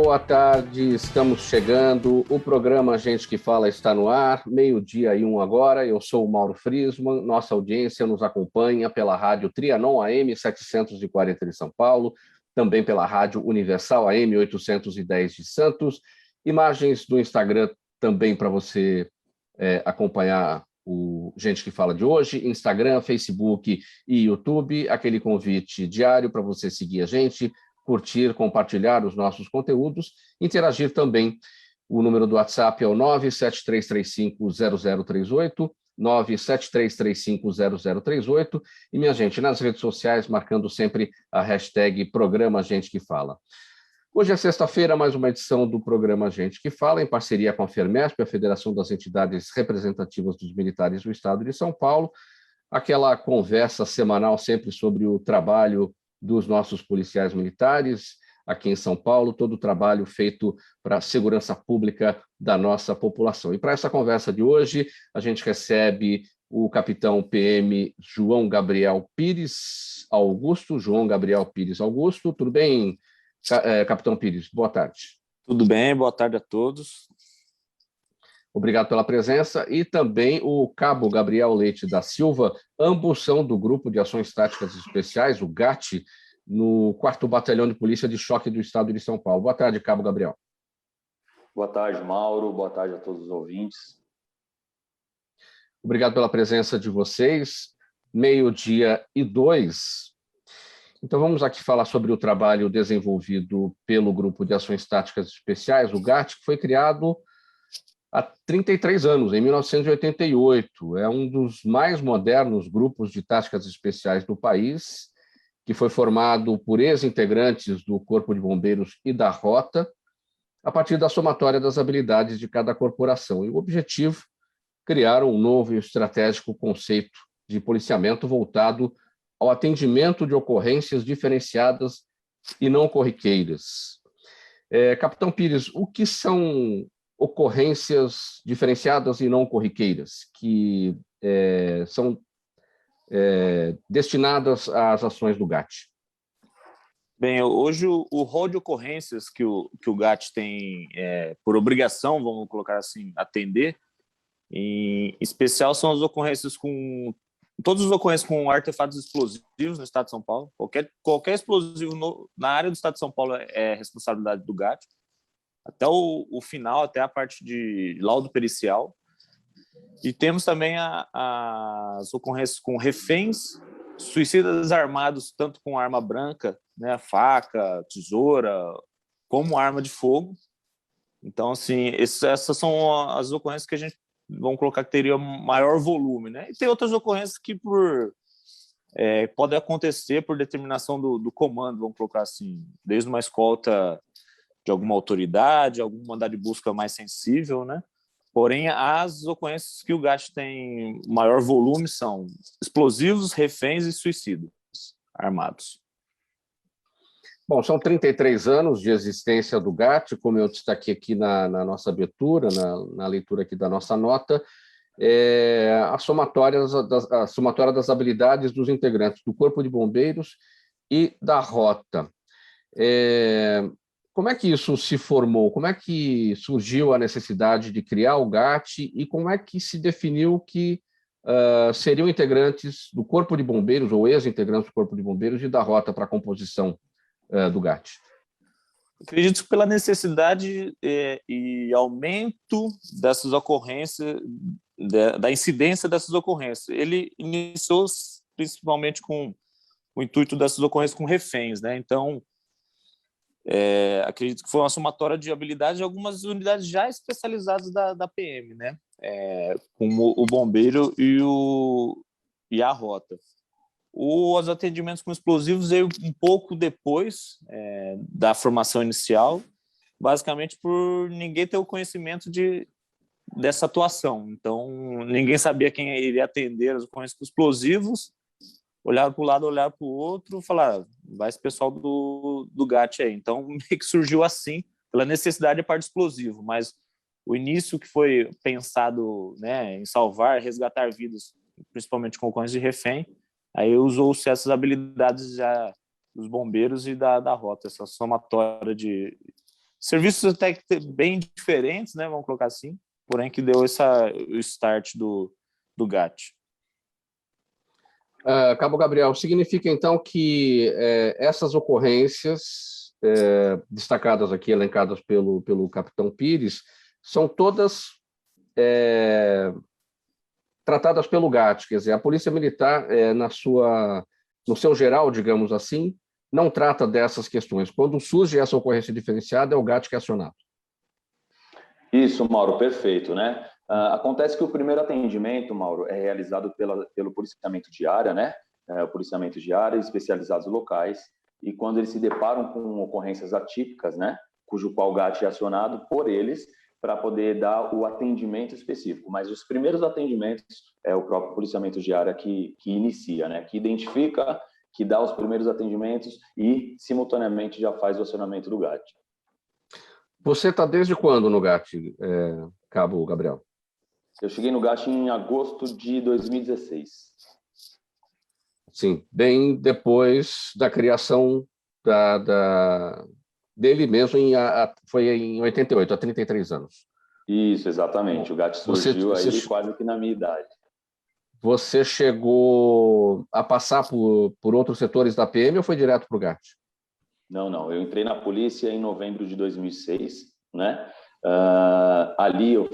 boa tarde, estamos chegando, o programa Gente que Fala está no ar, 12:01 agora, eu sou o Mauro Friesman, nossa audiência nos acompanha pela rádio Trianon AM 740 de São Paulo, também pela rádio Universal AM 810 de Santos, imagens do Instagram também para você acompanhar o Gente que Fala de hoje, Instagram, Facebook e YouTube, aquele convite diário para você seguir a gente, curtir, compartilhar os nossos conteúdos, interagir também. O número do WhatsApp é o 973350038, 973350038, e, minha gente, nas redes sociais, marcando sempre a hashtag Programa Gente que Fala. Hoje é sexta-feira, mais uma edição do Programa Gente que Fala, em parceria com a FERMESP, a Federação das Entidades Representativas dos Militares do Estado de São Paulo, aquela conversa semanal sempre sobre o trabalho dos nossos policiais militares aqui em São Paulo, todo o trabalho feito para a segurança pública da nossa população. E para essa conversa de hoje, a gente recebe o capitão PM João Gabriel Pires Augusto. João Gabriel Pires Augusto, tudo bem, capitão Pires? Boa tarde. Tudo bem, boa tarde a todos. Obrigado pela presença. E também o cabo Gabriel Leite da Silva, ambos são do Grupo de Ações Táticas Especiais, o GAT, no 4º Batalhão de Polícia de Choque do Estado de São Paulo. Boa tarde, cabo Gabriel. Boa tarde, Mauro. Boa tarde a todos os ouvintes. Obrigado pela presença de vocês. 12:02. Então, vamos aqui falar sobre o trabalho desenvolvido pelo Grupo de Ações Táticas Especiais, o GAT, que foi criado há 33 anos, em 1988. É um dos mais modernos grupos de táticas especiais do país, que foi formado por ex-integrantes do Corpo de Bombeiros e da Rota, a partir da somatória das habilidades de cada corporação. E o objetivo, criar um novo e estratégico conceito de policiamento voltado ao atendimento de ocorrências diferenciadas e não corriqueiras. Capitão Pires, o que são ocorrências diferenciadas e não corriqueiras, que são destinadas às ações do GAT? Bem, hoje o rol de ocorrências que o GAT tem por obrigação, vamos colocar assim, atender, em especial são as ocorrências todas as ocorrências com artefatos explosivos no estado de São Paulo. Qualquer explosivo na área do estado de São Paulo é responsabilidade do GAT, até o final, até a parte de laudo pericial. E temos também as ocorrências com reféns, suicidas armados, tanto com arma branca, né, faca, tesoura, como arma de fogo. Então, assim, essas são as ocorrências que a gente, vamos colocar, que teria maior volume, né? E tem outras ocorrências que podem acontecer por determinação do comando, vamos colocar assim, desde uma escolta de alguma autoridade, algum mandado de busca mais sensível, né? Porém, as ocorrências que o GAT tem maior volume são explosivos, reféns e suicidas armados. Bom, são 33 anos de existência do GAT, como eu destaquei aqui na nossa abertura, na leitura aqui da nossa nota, a somatória das habilidades dos integrantes do Corpo de Bombeiros e da Rota. Como é que isso se formou? Como é que surgiu a necessidade de criar o GAT e como é que se definiu que seriam integrantes do Corpo de Bombeiros ou ex-integrantes do Corpo de Bombeiros e da Rota para a composição do GAT? Acredito que pela necessidade e aumento dessas ocorrências, da incidência dessas ocorrências. Ele iniciou principalmente com o intuito dessas ocorrências com reféns, né? Então, acredito que foi uma somatória de habilidades de algumas unidades já especializadas da PM, né? Como o bombeiro e a Rota. Os atendimentos com explosivos veio um pouco depois da formação inicial, basicamente por ninguém ter o conhecimento dessa atuação. Então, ninguém sabia quem iria atender as ocorrências com explosivos, olhava para o lado, olhava para o outro, falava, vai esse pessoal do GAT aí. Então, meio que surgiu assim, pela necessidade de parte explosivo, mas o início que foi pensado, né, em salvar, resgatar vidas, principalmente com ocorrências de refém, aí usou-se essas habilidades já dos bombeiros e da Rota, essa somatória de serviços até que bem diferentes, né, vamos colocar assim, porém que deu o start do GAT. Cabo Gabriel, significa então que essas ocorrências destacadas aqui, elencadas pelo capitão Pires, são todas tratadas pelo GAT, quer dizer, a Polícia Militar, no seu geral, digamos assim, não trata dessas questões. Quando surge essa ocorrência diferenciada, é o GAT que é acionado. Isso, Mauro, perfeito, né? Acontece que o primeiro atendimento, Mauro, é realizado pelo policiamento de área, né? O policiamento de área, especializados locais, e quando eles se deparam com ocorrências atípicas, né? Cujo qual o GAT é acionado por eles, para poder dar o atendimento específico. Mas os primeiros atendimentos é o próprio policiamento de área que inicia, né? Que identifica, que dá os primeiros atendimentos e, simultaneamente, já faz o acionamento do GAT. Você está desde quando no GAT, Cabo Gabriel? Eu cheguei no GAT em agosto de 2016. Sim, bem depois da criação dele mesmo, foi em 88, há 33 anos. Isso, exatamente. O GAT surgiu quase que na minha idade. Você chegou a passar por outros setores da PM ou foi direto para o GAT? Não. Eu entrei na polícia em novembro de 2006, né? Ali eu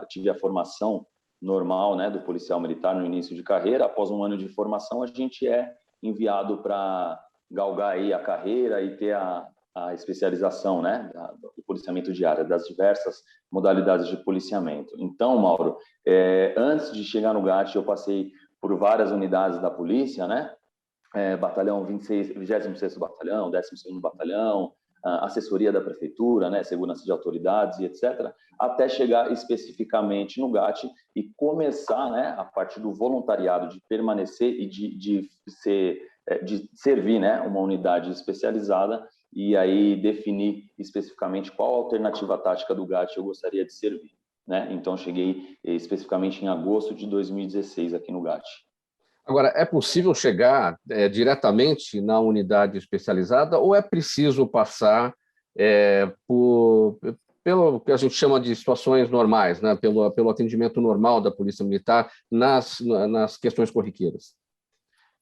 tive a formação normal, né, do policial militar no início de carreira. Após um ano de formação, a gente é enviado para galgar aí a carreira e ter a especialização, né, do policiamento de área, das diversas modalidades de policiamento. Então, Mauro, antes de chegar no GAT, eu passei por várias unidades da polícia, né? Batalhão 26º Batalhão, 12º Batalhão, assessoria da prefeitura, né, segurança de autoridades e etc., até chegar especificamente no GAT e começar, né, a partir do voluntariado, de permanecer e de servir, né, uma unidade especializada e aí definir especificamente qual alternativa tática do GAT eu gostaria de servir, né? Então, cheguei especificamente em agosto de 2016 aqui no GAT. Agora, é possível chegar diretamente na unidade especializada ou é preciso passar pelo que a gente chama de situações normais, né? Pelo atendimento normal da Polícia Militar nas questões corriqueiras?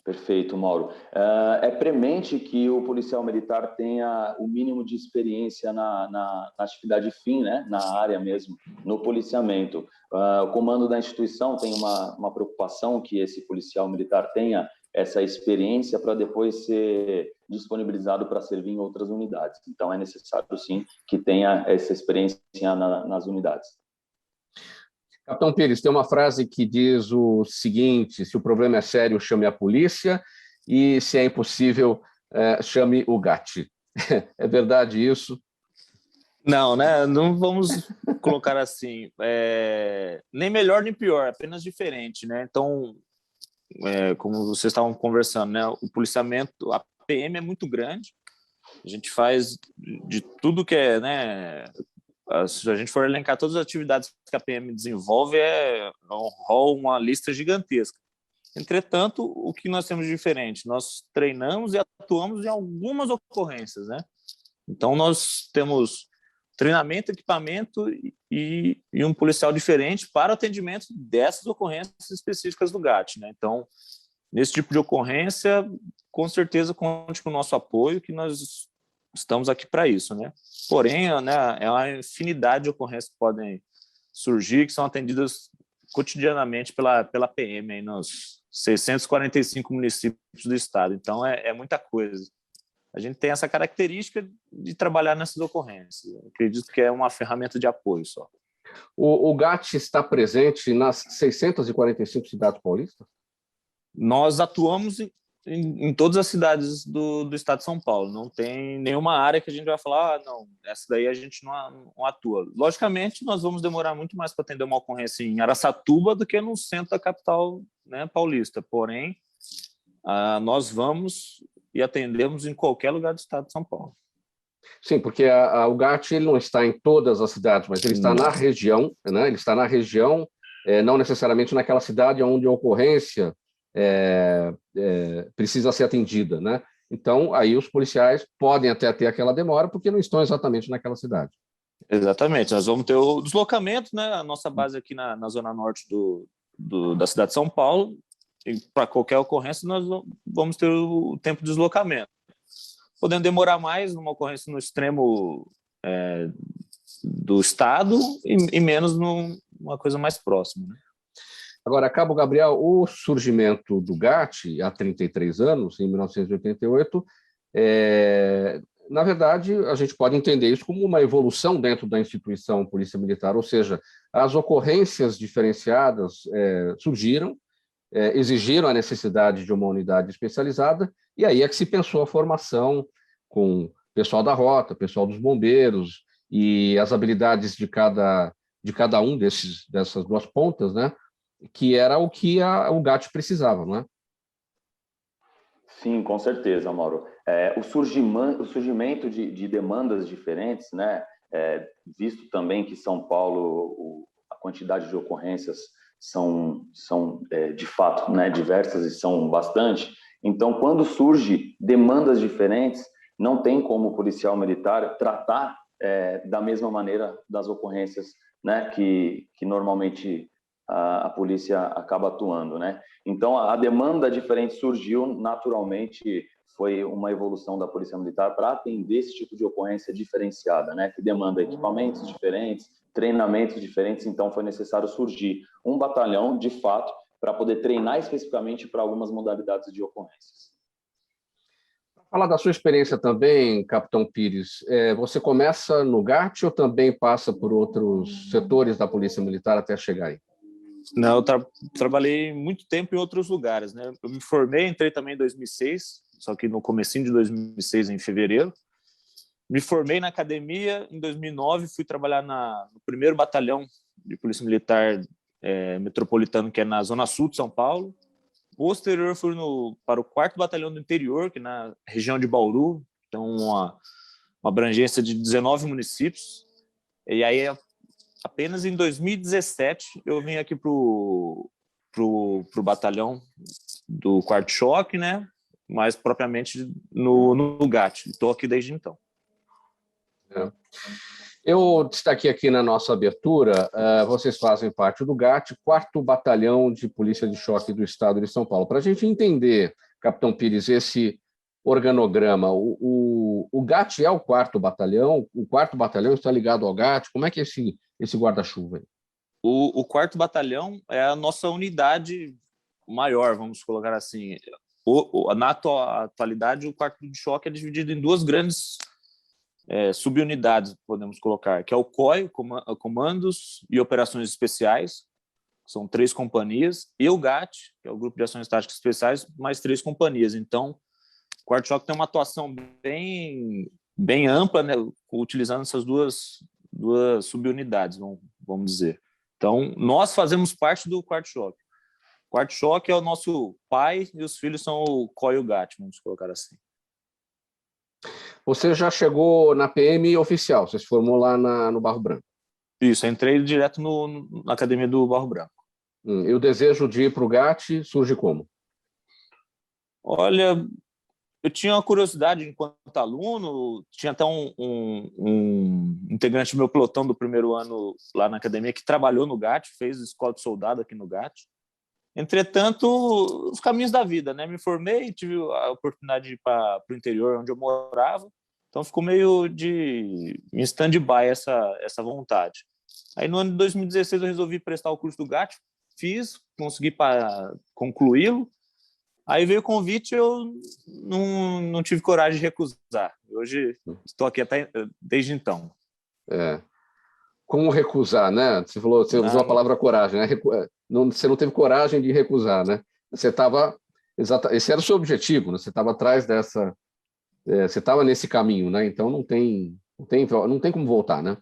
Perfeito, Mauro. É premente que o policial militar tenha o mínimo de experiência na atividade fim, né? Na área mesmo, no policiamento. O comando da instituição tem uma preocupação que esse policial militar tenha essa experiência para depois ser disponibilizado para servir em outras unidades. Então, é necessário, sim, que tenha essa experiência nas unidades. Capitão Pires, tem uma frase que diz o seguinte: se o problema é sério, chame a polícia, e se é impossível, chame o GAT. É verdade isso? Não, né? Não vamos colocar assim, nem melhor nem pior, apenas diferente, né? Então, como vocês estavam conversando, né? O policiamento, a PM é muito grande, a gente faz de tudo que é, né? Se a gente for elencar todas as atividades que a PM desenvolve, é um rol, uma lista gigantesca. Entretanto, o que nós temos de diferente? Nós treinamos e atuamos em algumas ocorrências, né? Então, nós temos treinamento, equipamento e um policial diferente para atendimento dessas ocorrências específicas do GAT, né? Então, nesse tipo de ocorrência, com certeza conte com o nosso apoio, que nós estamos aqui para isso, né? Porém, né, é uma infinidade de ocorrências que podem surgir, que são atendidas cotidianamente pela PM aí nos 645 municípios do estado. Então, é muita coisa. A gente tem essa característica de trabalhar nessas ocorrências. Eu acredito que é uma ferramenta de apoio só. O GAT está presente nas 645 cidades paulistas? Nós atuamos em todas as cidades do estado de São Paulo. Não tem nenhuma área que a gente vai falar, não, essa daí a gente não atua. Logicamente, nós vamos demorar muito mais para atender uma ocorrência em Araçatuba do que no centro da capital, né, paulista. Porém, nós vamos e atendemos em qualquer lugar do estado de São Paulo. Sim, porque o GAT ele não está em todas as cidades, mas ele está na região, né? Ele está na região, não necessariamente naquela cidade onde a ocorrência precisa ser atendida, né? Então, aí os policiais podem até ter aquela demora, porque não estão exatamente naquela cidade. Exatamente, nós vamos ter o deslocamento, né? A nossa base aqui na zona norte da cidade de São Paulo, e para qualquer ocorrência nós vamos ter o tempo de deslocamento. Podendo demorar mais numa ocorrência no extremo do estado e menos numa coisa mais próxima, né? Agora, Cabo Gabriel, o surgimento do GAT há 33 anos, em 1988, na verdade, a gente pode entender isso como uma evolução dentro da instituição Polícia Militar, ou seja, as ocorrências diferenciadas surgiram, exigiram a necessidade de uma unidade especializada, e aí é que se pensou a formação com pessoal da rota, pessoal dos bombeiros, e as habilidades de cada um dessas duas pontas, né? Que era o que o GAT precisava, não é? Sim, com certeza, Mauro. O surgimento de demandas diferentes, né? Visto também que São Paulo, a quantidade de ocorrências são de fato, né, diversas e são bastante. Então, quando surge demandas diferentes, não tem como o policial militar tratar da mesma maneira das ocorrências, né, que normalmente a polícia acaba atuando, né? Então, a demanda diferente surgiu naturalmente, foi uma evolução da Polícia Militar para atender esse tipo de ocorrência diferenciada, né? Que demanda equipamentos diferentes, treinamentos diferentes, então foi necessário surgir um batalhão, de fato, para poder treinar especificamente para algumas modalidades de ocorrências. Falar da sua experiência também, Capitão Pires, você começa no GAT ou também passa por outros setores da Polícia Militar até chegar aí? Não, eu trabalhei muito tempo em outros lugares, né? Eu me formei, entrei também em 2006, só que no comecinho de 2006, em fevereiro. Me formei na academia em 2009, fui trabalhar no primeiro batalhão de Polícia Militar metropolitano, que é na Zona Sul de São Paulo. Posterior, fui para o 4º Batalhão do Interior, que é na região de Bauru, então uma abrangência de 19 municípios. E aí, apenas em 2017, eu vim aqui pro batalhão do 4º Choque, né? Mais propriamente no GAT. Estou aqui desde então. Eu destaquei aqui na nossa abertura, vocês fazem parte do GAT, 4º Batalhão de Polícia de Choque do Estado de São Paulo. Para a gente entender, Capitão Pires, esse organograma, o GAT é o 4º Batalhão? O 4º Batalhão está ligado ao GAT? Como é que é esse guarda-chuva aí? O 4º Batalhão é a nossa unidade maior, vamos colocar assim. Na atualidade, o 4º de Choque é dividido em duas grandes subunidades, podemos colocar, que é o COI, Comandos e Operações Especiais, são 3 companhias, e o GAT, que é o Grupo de Ações Táticas Especiais, mais 3 companhias. Então, o 4º Choque tem uma atuação bem ampla, né, utilizando essas duas subunidades, vamos dizer. Então, nós fazemos parte do 4º Choque. O 4º Choque é o nosso pai e os filhos são o COI e o GAT, vamos colocar assim. Você já chegou na PM oficial, você se formou lá no Barro Branco. Isso, entrei direto na Academia do Barro Branco. E o desejo de ir para o GAT surge como? Olha, eu tinha uma curiosidade enquanto aluno, tinha até um integrante do meu pelotão do primeiro ano lá na academia que trabalhou no GAT, fez escola de soldado aqui no GAT. Entretanto, os caminhos da vida, né? Me formei, tive a oportunidade de ir para o interior onde eu morava, então ficou meio em stand-by essa vontade. Aí no ano de 2016 eu resolvi prestar o curso do GAT, consegui concluí-lo. Aí veio o convite e eu não tive coragem de recusar. Hoje estou aqui até desde então. Como recusar, né? Você usou a palavra coragem, né? Você não teve coragem de recusar, né? Esse era o seu objetivo, né? Você estava atrás dessa, você estava nesse caminho, né? Então não tem como voltar, né?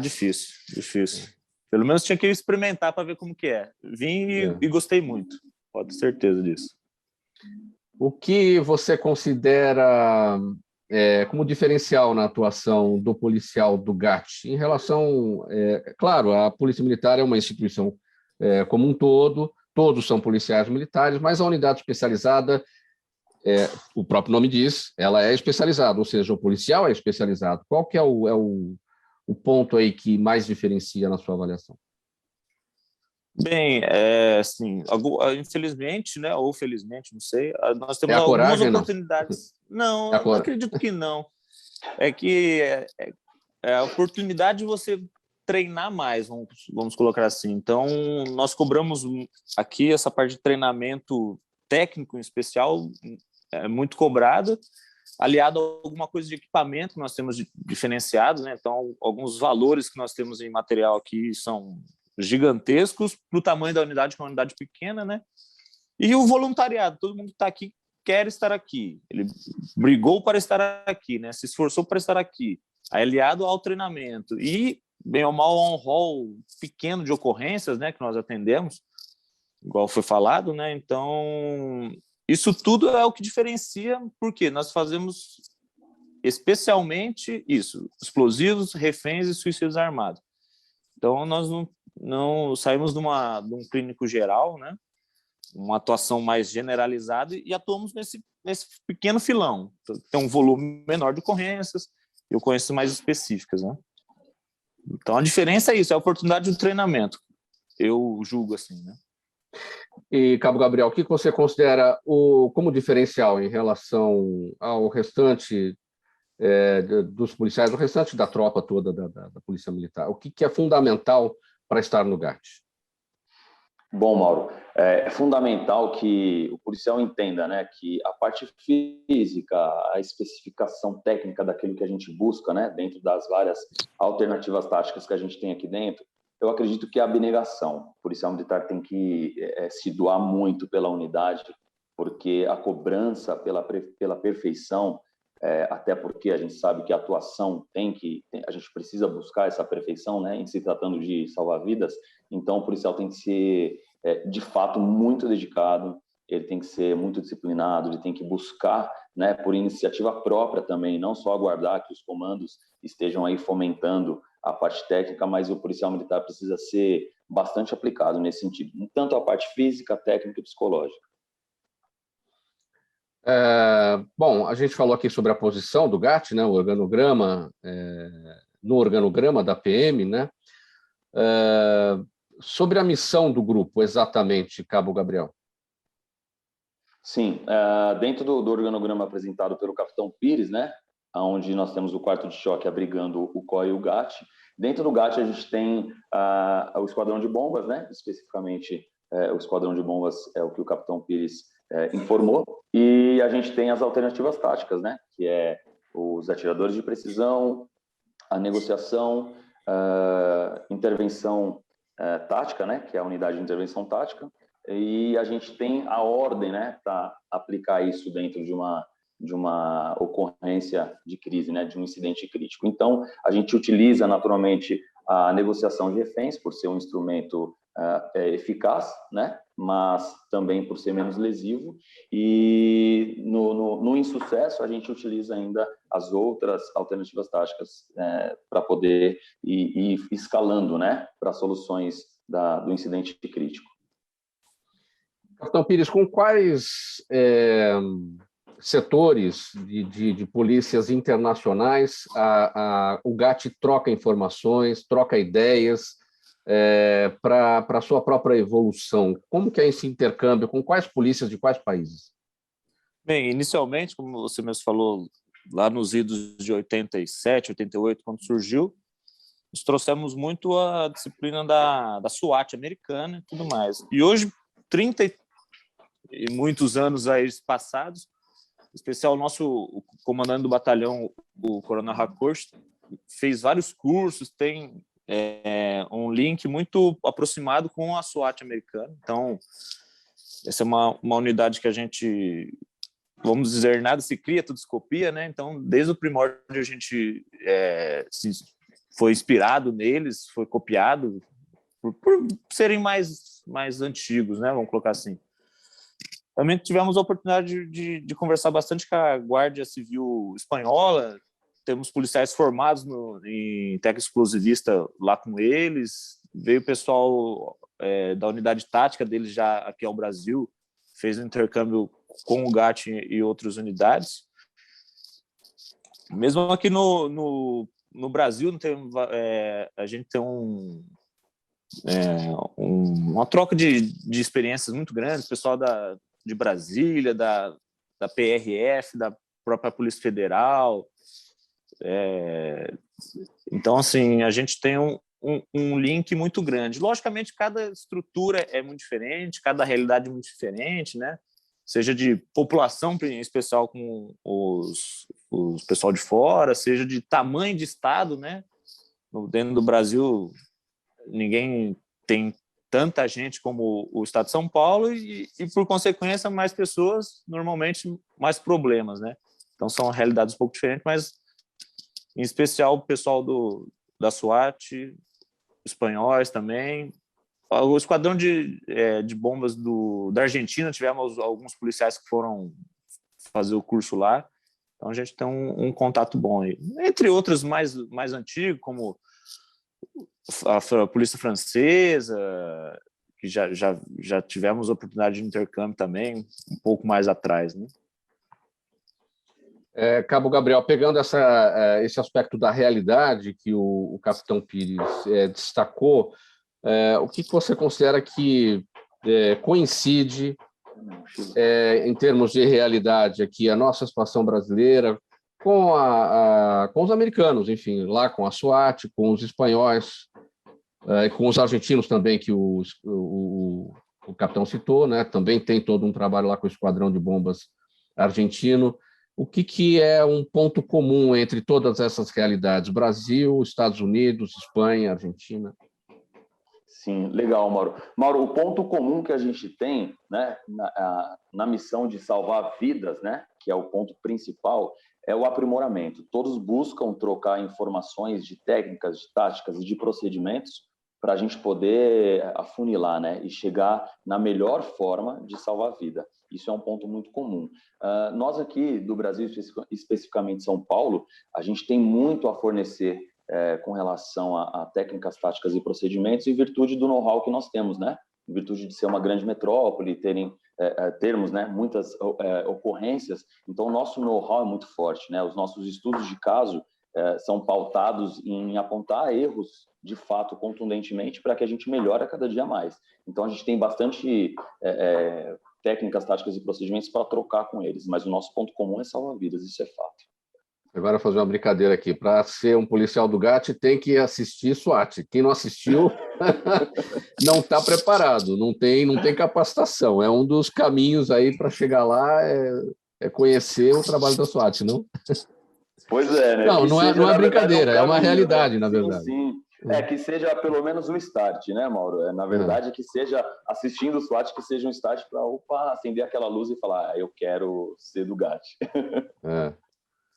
Difícil. Pelo menos tinha que experimentar para ver como que é. Vim e gostei muito, pode ter certeza disso. O que você considera como diferencial na atuação do policial do GAT em relação, claro, a Polícia Militar é uma instituição como um todo, todos são policiais militares, mas a unidade especializada o próprio nome diz, ela é especializada, ou seja, o policial é especializado. Qual que é o ponto aí que mais diferencia na sua avaliação? Bem, assim, infelizmente, né, ou felizmente, não sei, nós É temos a algumas coragem, não? oportunidades. Não, É a eu não cor... acredito que não. É que é a oportunidade de você treinar mais, vamos colocar assim. Então, nós cobramos aqui essa parte de treinamento técnico em especial, é muito cobrada, aliado a alguma coisa de equipamento que nós temos diferenciado, né? Então, alguns valores que nós temos em material aqui são gigantescos para o tamanho da unidade, que é uma unidade pequena, né? E o voluntariado, todo mundo que está aqui quer estar aqui, ele brigou para estar aqui, né? Se esforçou para estar aqui, aliado ao treinamento e, bem ou mal, a um rol pequeno de ocorrências, né, que nós atendemos, igual foi falado, né? Então, isso tudo é o que diferencia, porque nós fazemos especialmente isso, explosivos, reféns e suicídios armados. Então, nós não saímos de um clínico geral, né? Uma atuação mais generalizada e atuamos nesse pequeno filão. Tem um volume menor de ocorrências e ocorrências mais específicas, né? Então, a diferença é isso, é a oportunidade do treinamento. Eu julgo assim, né? E, Cabo Gabriel, o que você considera como diferencial em relação ao restante dos policiais, o restante da tropa toda da Polícia Militar? O que é fundamental para estar no GAT? Bom, Mauro, é fundamental que o policial entenda, né, que a parte física, a especificação técnica daquilo que a gente busca, né, dentro das várias alternativas táticas que a gente tem aqui dentro, eu acredito que é a abnegação. O policial militar tem que se doar muito pela unidade, porque a cobrança pela perfeição, até porque a gente sabe que a atuação a gente precisa buscar essa perfeição, né, em se tratando de salvar vidas. Então, o policial tem que ser, de fato, muito dedicado, ele tem que ser muito disciplinado, ele tem que buscar, né, por iniciativa própria também, não só aguardar que os comandos estejam aí fomentando a parte técnica, mas o policial militar precisa ser bastante aplicado nesse sentido, tanto a parte física, técnica e psicológica. Bom, a gente falou aqui sobre a posição do GAT, né, o organograma, no organograma da PM, né? Sobre a missão do grupo, exatamente, Cabo Gabriel. Sim, dentro do organograma apresentado pelo capitão Pires, né, onde nós temos o quarto de choque abrigando o COI e o GAT, dentro do GAT a gente tem o esquadrão de bombas, né, especificamente o esquadrão de bombas é o que o capitão Pires informou, e a gente tem as alternativas táticas, né, que é os atiradores de precisão, a negociação, intervenção tática, né, que é a unidade de intervenção tática, e a gente tem a ordem, né, para aplicar isso dentro de uma ocorrência de crise, né, de um incidente crítico. Então, a gente utiliza naturalmente a negociação de reféns por ser um instrumento eficaz, né, mas também por ser menos lesivo, e no insucesso a gente utiliza ainda as outras alternativas táticas para poder ir escalando, né, para soluções do incidente crítico. Capitão Pires, com quais setores de polícias internacionais o GAT troca informações, troca ideias para a sua própria evolução? Como que é esse intercâmbio? Com quais polícias de quais países? Bem, inicialmente, como você mesmo falou, lá nos idos de 87, 88, quando surgiu, nós trouxemos muito a disciplina da SWAT americana e tudo mais. E hoje, 30 e muitos anos aí passados, em especial o nosso comandante do batalhão, o Coronel Racoste, fez vários cursos, tem um link muito aproximado com a SWAT americana. Então, essa é uma unidade que a gente, vamos dizer, nada se cria, tudo se copia, né? Então, desde o primórdio a gente foi inspirado neles, foi copiado por serem mais antigos, né? Vamos colocar assim. Também tivemos a oportunidade de conversar bastante com a Guarda Civil Espanhola, temos policiais formados em técnica explosivista lá com eles, veio o pessoal da unidade tática deles já aqui ao Brasil, fez um intercâmbio com o GAT e outras unidades. Mesmo aqui no Brasil, a gente tem uma troca de experiências muito grande, pessoal de Brasília, da PRF, da própria Polícia Federal. Então, assim, a gente tem um link muito grande. Logicamente, cada estrutura é muito diferente, cada realidade é muito diferente, né? Seja de população, em especial com os pessoal de fora, seja de tamanho de estado, né? Dentro do Brasil, ninguém tem tanta gente como o estado de São Paulo e por consequência, mais pessoas, normalmente mais problemas, né? Então, são realidades um pouco diferentes, mas, em especial, o pessoal da SWAT, espanhóis também. O esquadrão de bombas da Argentina, tivemos alguns policiais que foram fazer o curso lá, então a gente tem um contato bom aí. Entre outros mais antigos, como a Polícia Francesa, que já tivemos oportunidade de intercâmbio também, um pouco mais atrás, né? Cabo Gabriel, pegando esse aspecto da realidade que o capitão Pires destacou, o que você considera que coincide em termos de realidade aqui, a nossa situação brasileira com os americanos, enfim, lá com a SWAT, com os espanhóis, com os argentinos também, que o capitão citou, né? Também tem todo um trabalho lá com o Esquadrão de Bombas argentino. O que é um ponto comum entre todas essas realidades? Brasil, Estados Unidos, Espanha, Argentina? Sim, legal, Mauro. Mauro, o ponto comum que a gente tem, né, na missão de salvar vidas, né, que é o ponto principal, é o aprimoramento. Todos buscam trocar informações de técnicas, de táticas e de procedimentos para a gente poder afunilar, né, e chegar na melhor forma de salvar a vida. Isso é um ponto muito comum. Nós aqui do Brasil, especificamente São Paulo, a gente tem muito a fornecer com relação a técnicas, táticas e procedimentos, em virtude do know-how que nós temos, né? Em virtude de ser uma grande metrópole, termos, né, muitas ocorrências. Então, o nosso know-how é muito forte, né? Os nossos estudos de caso são pautados em apontar erros, de fato, contundentemente, para que a gente melhore a cada dia mais. Então, a gente tem bastante técnicas, táticas e procedimentos para trocar com eles, mas o nosso ponto comum é salvar vidas, isso é fato. Agora, fazer uma brincadeira aqui. Para ser um policial do GAT, tem que assistir SWAT. Quem não assistiu não está preparado, não tem capacitação. É um dos caminhos aí para chegar lá, conhecer o trabalho da SWAT, não? Pois é, né? Não é brincadeira, é uma realidade, né? Na verdade. Sim. Que seja pelo menos um start, né, Mauro? Na verdade, que seja assistindo o SWAT, que seja um start para acender aquela luz e falar, eu quero ser do GAT.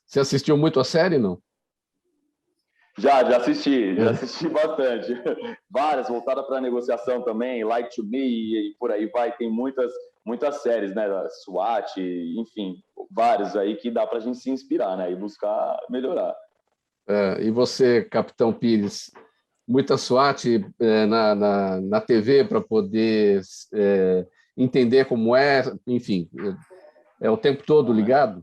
Você assistiu muito a série, não? Já assisti bastante. Várias, voltadas para negociação também, Like to Me e por aí vai. Tem muitas séries, né? SWAT, enfim, vários aí que dá para a gente se inspirar, né? E buscar melhorar. E você, capitão Pires, muita SWAT na TV para poder entender como enfim, é o tempo todo ligado?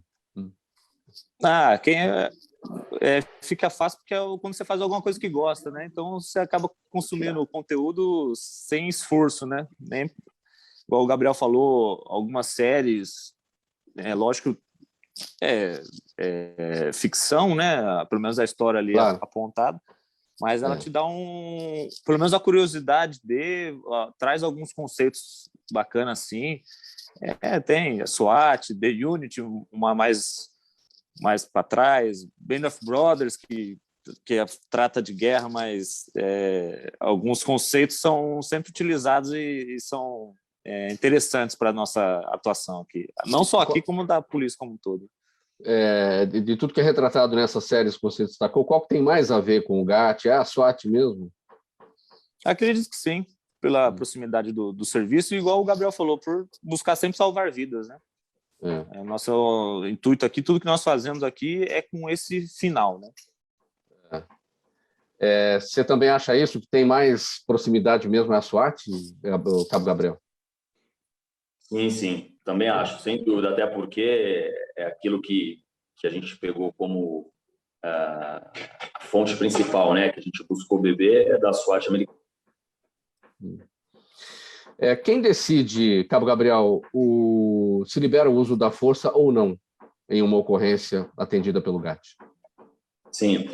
Fica fácil porque quando você faz alguma coisa que gosta, né? Então você acaba consumindo o conteúdo sem esforço, né? Nem, igual o Gabriel falou, algumas séries, lógico, ficção, né? Pelo menos a história ali apontada, mas ela te dá pelo menos a curiosidade traz alguns conceitos bacanas assim. Tem a SWAT, The Unit, uma mais para trás, Band of Brothers, que trata de guerra, mas alguns conceitos são sempre utilizados e são interessantes para a nossa atuação aqui. Não só aqui, como da polícia como um todo. De tudo que é retratado nessas séries que você destacou, qual que tem mais a ver com o GAT? É a SWAT mesmo? Acredito que sim, pela proximidade do serviço, e igual o Gabriel falou, por buscar sempre salvar vidas, né? Nosso intuito aqui, tudo que nós fazemos aqui é com esse final, né? Você também acha isso, que tem mais proximidade mesmo a SWAT, Cabo Gabriel? Sim. Também acho, sem dúvida, até porque é aquilo que a gente pegou como a fonte principal, né, que a gente buscou beber é da SWAT americana. Quem decide, Cabo Gabriel, se libera o uso da força ou não em uma ocorrência atendida pelo GAT? Sim.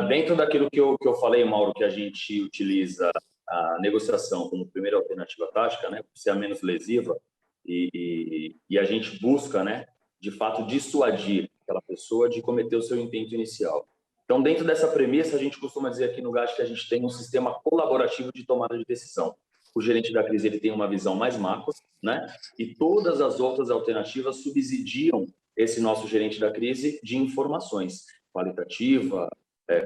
Dentro daquilo que eu falei, Mauro, que a gente utiliza a negociação como primeira alternativa tática, né, por ser a menos lesiva, e a gente busca, né, de fato, dissuadir aquela pessoa de cometer o seu intento inicial. Então, dentro dessa premissa, a gente costuma dizer aqui no GAT que a gente tem um sistema colaborativo de tomada de decisão. O gerente da crise ele tem uma visão mais macro, né? E todas as outras alternativas subsidiam esse nosso gerente da crise de informações qualitativa,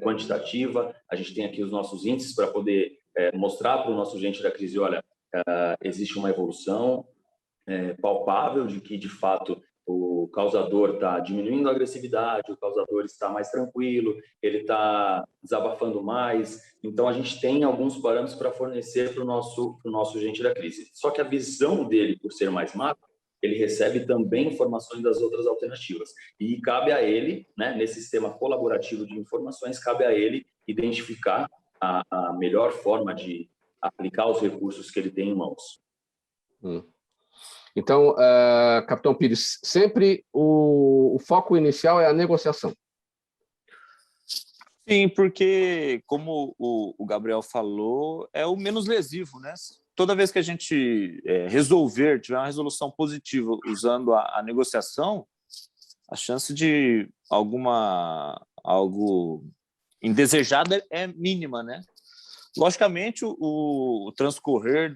quantitativa. A gente tem aqui os nossos índices para poder mostrar para o nosso gerente da crise, olha, existe uma evolução palpável de que, de fato, o causador está diminuindo a agressividade, o causador está mais tranquilo, ele está desabafando mais. Então, a gente tem alguns parâmetros para fornecer para o nosso gerente da crise. Só que a visão dele, por ser mais macro, ele recebe também informações das outras alternativas. E cabe a ele, né, nesse sistema colaborativo de informações, cabe a ele identificar a melhor forma de aplicar os recursos que ele tem em mãos. Então, Capitão Pires, sempre o foco inicial é a negociação. Sim, porque, como o Gabriel falou, é o menos lesivo, né? Toda vez que a gente tiver uma resolução positiva usando a negociação, a chance de algo indesejado é mínima, né? Logicamente, o transcorrer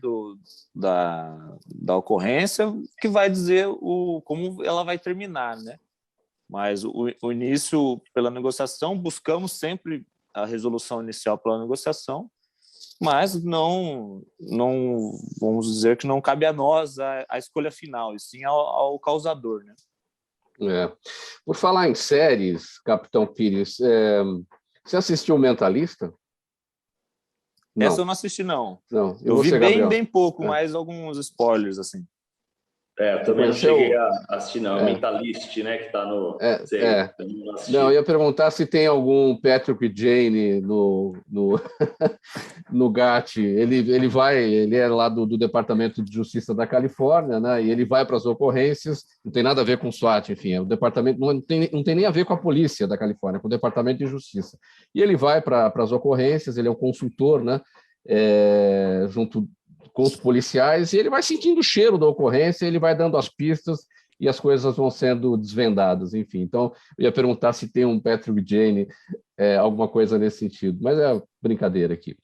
da ocorrência que vai dizer como ela vai terminar, né? Mas o início pela negociação, buscamos sempre a resolução inicial pela negociação, mas não vamos dizer que não cabe a nós a escolha final, e sim ao causador, né? Por falar em séries, Capitão Pires, você assistiu Mentalista? Não. Essa eu não assisti, não. Eu vi bem pouco, mas alguns spoilers, assim. Eu também não cheguei a assistir, não. Mentalist, né, que está no... Não, eu ia perguntar se tem algum Patrick Jane no GAT. Ele é lá do Departamento de Justiça da Califórnia, né, e ele vai para as ocorrências, não tem nada a ver com o SWAT, enfim, o departamento não tem nem a ver com a polícia da Califórnia, com o Departamento de Justiça. E ele vai para as ocorrências, ele é um consultor, né, junto com os policiais, e ele vai sentindo o cheiro da ocorrência, ele vai dando as pistas e as coisas vão sendo desvendadas, enfim. Então, eu ia perguntar se tem um Patrick Jane, alguma coisa nesse sentido, mas é brincadeira aqui.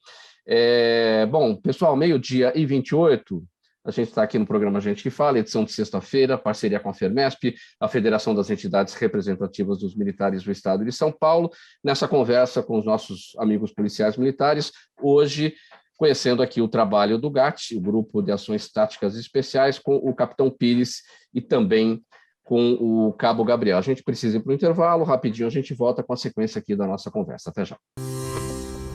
Bom, pessoal, 12h28, a gente está aqui no programa Gente que Fala, edição de sexta-feira, parceria com a FERMESP, a Federação das Entidades Representativas dos Militares do Estado de São Paulo, nessa conversa com os nossos amigos policiais militares, hoje conhecendo aqui o trabalho do GAT, o Grupo de Ações Táticas Especiais, com o Capitão Pires e também com o Cabo Gabriel. A gente precisa ir para o intervalo, rapidinho a gente volta com a sequência aqui da nossa conversa. Até já.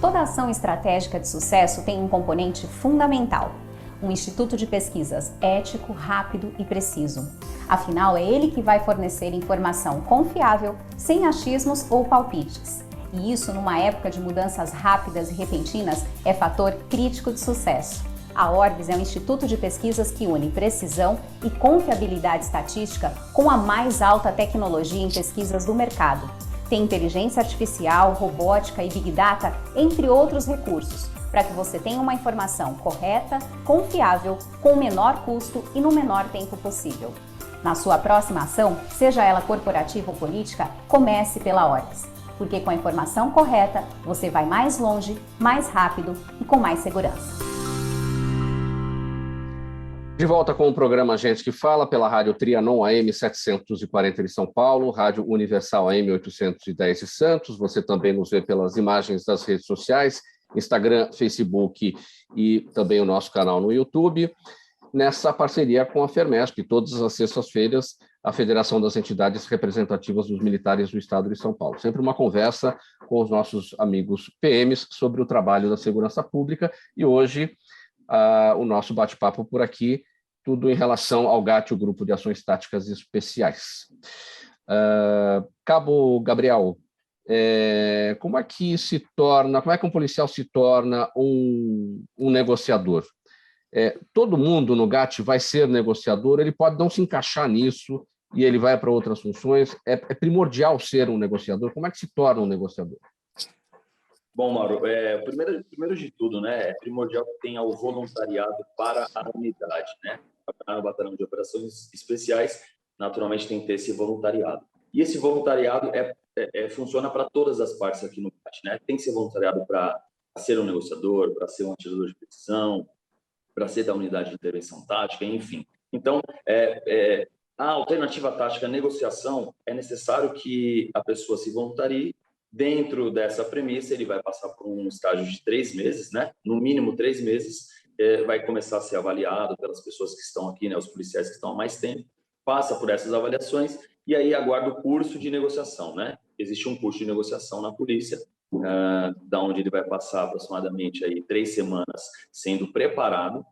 Toda ação estratégica de sucesso tem um componente fundamental: um instituto de pesquisas ético, rápido e preciso. Afinal, é ele que vai fornecer informação confiável, sem achismos ou palpites. E isso, numa época de mudanças rápidas e repentinas, é fator crítico de sucesso. A Orbis é um instituto de pesquisas que une precisão e confiabilidade estatística com a mais alta tecnologia em pesquisas do mercado. Tem inteligência artificial, robótica e Big Data, entre outros recursos, para que você tenha uma informação correta, confiável, com o menor custo e no menor tempo possível. Na sua próxima ação, seja ela corporativa ou política, comece pela Orbis. Porque com a informação correta, você vai mais longe, mais rápido e com mais segurança. De volta com o programa Gente que Fala, pela Rádio Trianon AM 740 de São Paulo, Rádio Universal AM 810 de Santos. Você também nos vê pelas imagens das redes sociais, Instagram, Facebook e também o nosso canal no YouTube. Nessa parceria com a FERMESP, todas as sextas-feiras, a Federação das Entidades Representativas dos Militares do Estado de São Paulo. Sempre uma conversa com os nossos amigos PMs sobre o trabalho da segurança pública, e hoje o nosso bate-papo por aqui tudo em relação ao GAT, o Grupo de Ações Táticas Especiais. Cabo Gabriel, como é que um policial se torna um negociador? Todo mundo no GAT vai ser negociador, ele pode não se encaixar nisso e ele vai para outras funções. É primordial ser um negociador. Como é que se torna um negociador? Bom, Mauro, primeiro de tudo, né, é primordial que tenha o voluntariado para a unidade, né? No Batalhão de Operações Especiais, naturalmente tem que ter esse voluntariado. E esse voluntariado funciona para todas as partes aqui no GAT, né? Tem que ser voluntariado para ser um negociador, para ser um atirador de precisão, para ser da unidade de intervenção tática, enfim. Então, a alternativa tática negociação, é necessário que a pessoa se voluntarie. Dentro dessa premissa, ele vai passar por um estágio de 3 meses, né? No mínimo 3 meses, vai começar a ser avaliado pelas pessoas que estão aqui, né? Os policiais que estão há mais tempo, passa por essas avaliações e aí aguarda o curso de negociação, né? Existe um curso de negociação na polícia, da onde ele vai passar aproximadamente aí 3 semanas sendo preparado.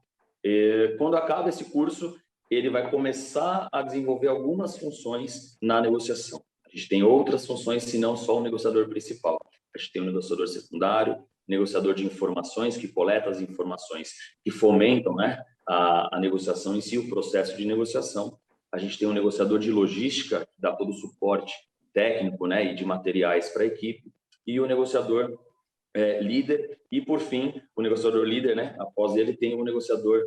Quando acaba esse curso, ele vai começar a desenvolver algumas funções na negociação. A gente tem outras funções, se não só o negociador principal. A gente tem o negociador secundário, negociador de informações, que coleta as informações que fomentam, né, a negociação em si, o processo de negociação. A gente tem o negociador de logística, que dá todo o suporte técnico, né, e de materiais para a equipe. E o negociador líder. E, por fim, o negociador líder, né, após ele, tem o negociador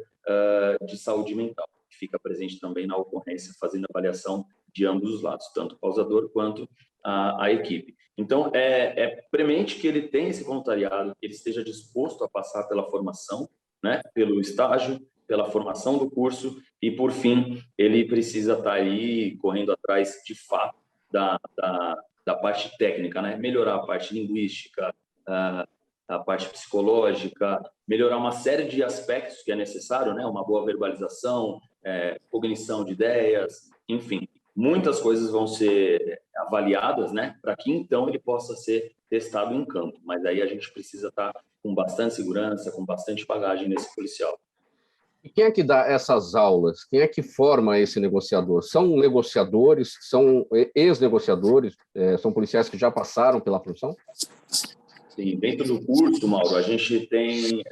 de saúde mental, que fica presente também na ocorrência, fazendo avaliação de ambos os lados, tanto o causador quanto a equipe. Então, é premente que ele tenha esse voluntariado, que ele esteja disposto a passar pela formação, né, pelo estágio, pela formação do curso e, por fim, ele precisa estar aí correndo atrás, de fato, da parte técnica, né, melhorar a parte linguística, a parte psicológica, melhorar uma série de aspectos que é necessário, né, uma boa verbalização, cognição de ideias, enfim. Muitas coisas vão ser avaliadas, né, para que então ele possa ser testado em campo. Mas aí a gente precisa estar com bastante segurança, com bastante bagagem nesse policial. E quem é que dá essas aulas? Quem é que forma esse negociador? São negociadores, são ex-negociadores, são policiais que já passaram pela função? Sim, dentro do curso, Mauro, a gente tem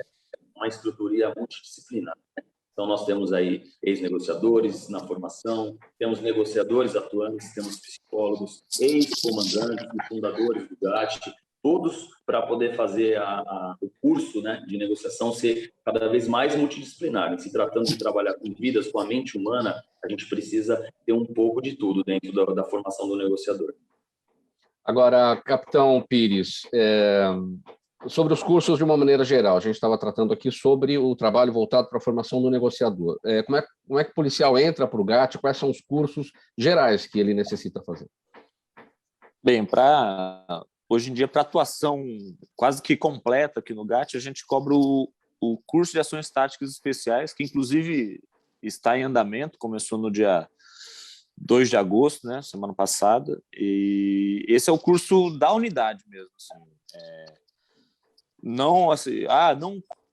uma estrutura multidisciplinar, né? Então, nós temos aí ex-negociadores na formação, temos negociadores atuantes, temos psicólogos, ex-comandantes e fundadores do GAT, todos para poder fazer o curso, né, de negociação ser cada vez mais multidisciplinar. E se tratando de trabalhar com vidas, com a mente humana, a gente precisa ter um pouco de tudo dentro da formação do negociador. Agora, capitão Pires, sobre os cursos de uma maneira geral, a gente estava tratando aqui sobre o trabalho voltado para a formação do negociador. Como é que o policial entra para o GAT? Quais são os cursos gerais que ele necessita fazer? Bem, hoje em dia, para atuação quase que completa aqui no GAT, a gente cobra o curso de ações táticas especiais, que inclusive está em andamento, começou no dia 2 de agosto, né, semana passada, e esse é o curso da unidade mesmo.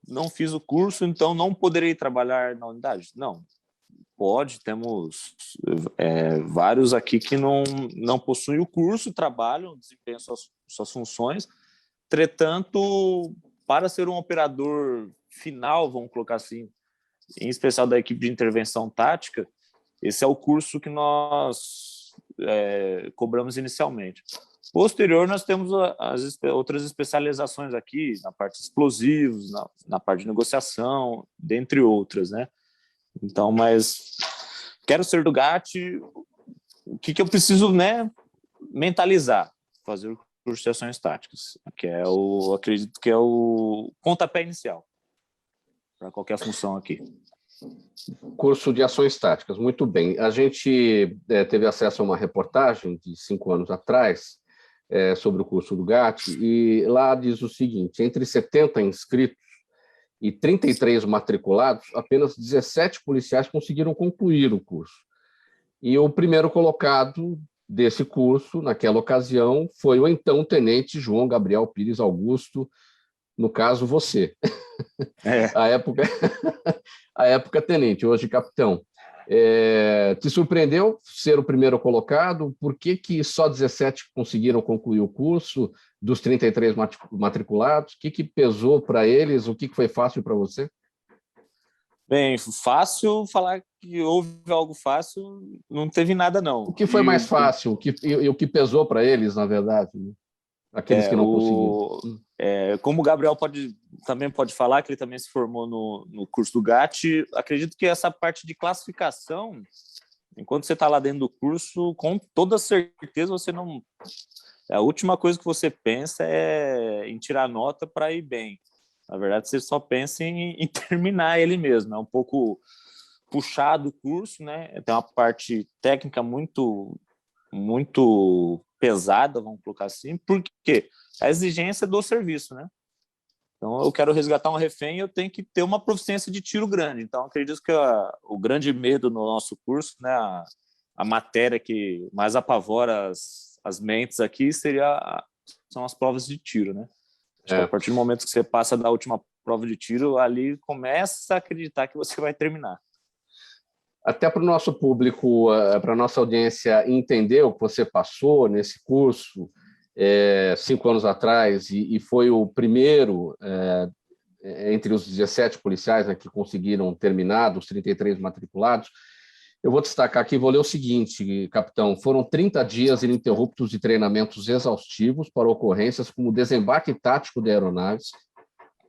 Não fiz o curso, então não poderei trabalhar na unidade. Não, pode, temos vários aqui que não possuem o curso, trabalham, desempenham suas funções, entretanto, para ser um operador final, vamos colocar assim, em especial da equipe de intervenção tática, esse é o curso que nós cobramos inicialmente. Posterior, nós temos as outras especializações aqui, na parte de explosivos, na parte de negociação, dentre outras, né? Então, mas quero ser do GAT, o que eu preciso, né, mentalizar? Fazer o curso de ações táticas, que acredito que é o pontapé inicial para qualquer função aqui. Curso de ações táticas, muito bem. A gente teve acesso a uma reportagem de 5 anos atrás sobre o curso do GAT, e lá diz o seguinte: entre 70 inscritos e 33 matriculados, apenas 17 policiais conseguiram concluir o curso. E o primeiro colocado desse curso, naquela ocasião, foi o então tenente João Gabriel Pires Augusto, No caso, você. É. A época tenente, hoje capitão. Te surpreendeu ser o primeiro colocado? Por que só 17 conseguiram concluir o curso dos 33 matriculados? O que pesou para eles? O que foi fácil para você? Bem, fácil falar que houve algo fácil, não teve nada, não. O que foi mais fácil? O que pesou para eles, na verdade? Aqueles que não conseguiram. Como o Gabriel também pode falar, que ele também se formou no curso do GAT, acredito que essa parte de classificação, enquanto você está lá dentro do curso, com toda certeza você não... A última coisa que você pensa é em tirar nota para ir bem. Na verdade, você só pensa em terminar ele mesmo. É um pouco puxado o curso, né? Tem uma parte técnica muito pesada, vamos colocar assim, porque a exigência do serviço, né? Então, eu quero resgatar um refém, eu tenho que ter uma proficiência de tiro grande. Então, acredito que o grande medo no nosso curso, né, a matéria que mais apavora as mentes aqui são as provas de tiro, né? A partir do momento que você passa da última prova de tiro, ali começa a acreditar que você vai terminar. Até para o nosso público, para a nossa audiência entender o que você passou nesse curso 5 anos atrás e foi o primeiro entre os 17 policiais, né, que conseguiram terminar, dos 33 matriculados. Eu vou destacar aqui, vou ler o seguinte, capitão. Foram 30 dias ininterruptos de treinamentos exaustivos para ocorrências como desembarque tático de aeronaves,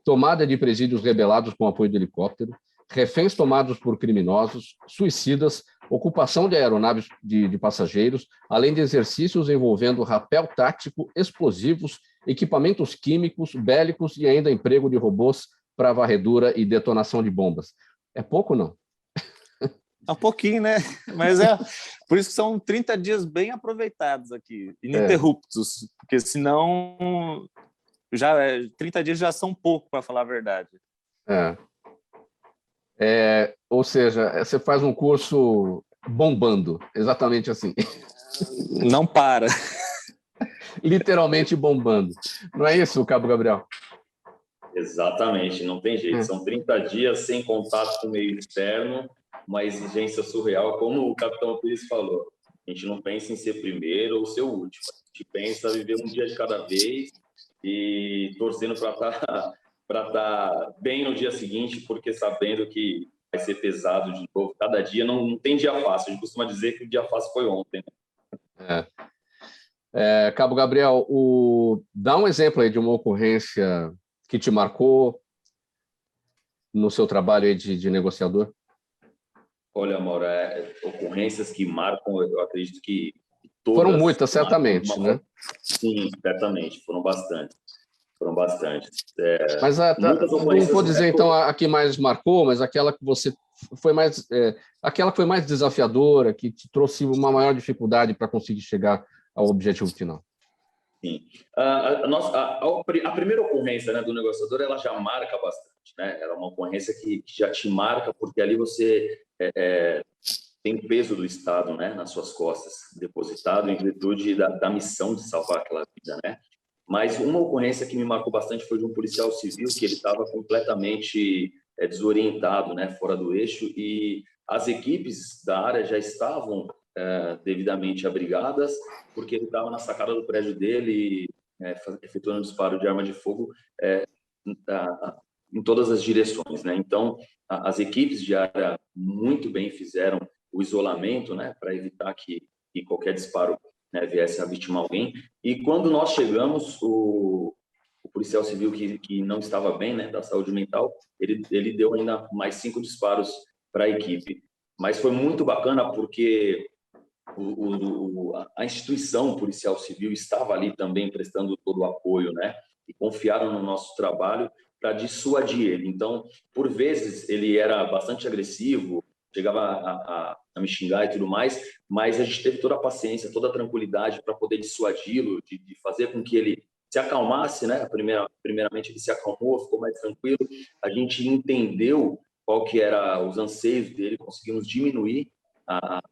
tomada de presídios rebelados com apoio de helicóptero, reféns tomados por criminosos, suicidas, ocupação de aeronaves de passageiros, além de exercícios envolvendo rapel tático, explosivos, equipamentos químicos, bélicos e ainda emprego de robôs para varredura e detonação de bombas. É pouco, não? É um pouquinho, né? Mas por isso que são 30 dias bem aproveitados aqui, ininterruptos, porque senão 30 dias já são pouco, para falar a verdade. Ou seja, você faz um curso bombando, exatamente assim. Não para. Literalmente bombando. Não é isso, Cabo Gabriel? Exatamente, não tem jeito. São 30 dias sem contato com o meio externo, uma exigência surreal, como o capitão Pires falou. A gente não pensa em ser primeiro ou ser o último. A gente pensa em viver um dia de cada vez e torcendo para estar bem no dia seguinte, porque sabendo que vai ser pesado de novo. Cada dia não tem dia fácil. A gente costuma dizer que o dia fácil foi ontem. Cabo Gabriel, dá um exemplo aí de uma ocorrência que te marcou no seu trabalho aí de negociador. Olha, Mauro, ocorrências que marcam, eu acredito que todas... Foram muitas, certamente, né? Sim, certamente, foram bastantes. Mas não vou dizer, então, a que mais marcou, mas aquela que você foi mais... aquela que foi mais desafiadora, que te trouxe uma maior dificuldade para conseguir chegar ao objetivo final. Sim. A primeira ocorrência, né, do negociador, ela já marca bastante, né? Ela é uma ocorrência que já te marca, porque ali você tem o peso do Estado, né, nas suas costas, depositado em virtude da missão de salvar aquela vida, né? Mas uma ocorrência que me marcou bastante foi de um policial civil que ele estava completamente desorientado, né, fora do eixo, e as equipes da área já estavam devidamente abrigadas, porque ele estava na sacada do prédio dele, efetuando disparo de arma de fogo em todas as direções, né? Então, as equipes de área muito bem fizeram o isolamento, né, para evitar que qualquer disparo, né, viesse a vitimar alguém. E quando nós chegamos, o policial civil que não estava bem, né, da saúde mental, ele deu ainda mais 5 disparos para a equipe. Mas foi muito bacana porque a instituição policial civil estava ali também prestando todo o apoio, né? E confiaram no nosso trabalho para dissuadir ele. Então, por vezes, ele era bastante agressivo, chegava a me xingar e tudo mais, mas a gente teve toda a paciência, toda a tranquilidade para poder dissuadi-lo, de fazer com que ele se acalmasse, né? Primeiramente, ele se acalmou, ficou mais tranquilo. A gente entendeu qual que era os anseios dele, conseguimos diminuir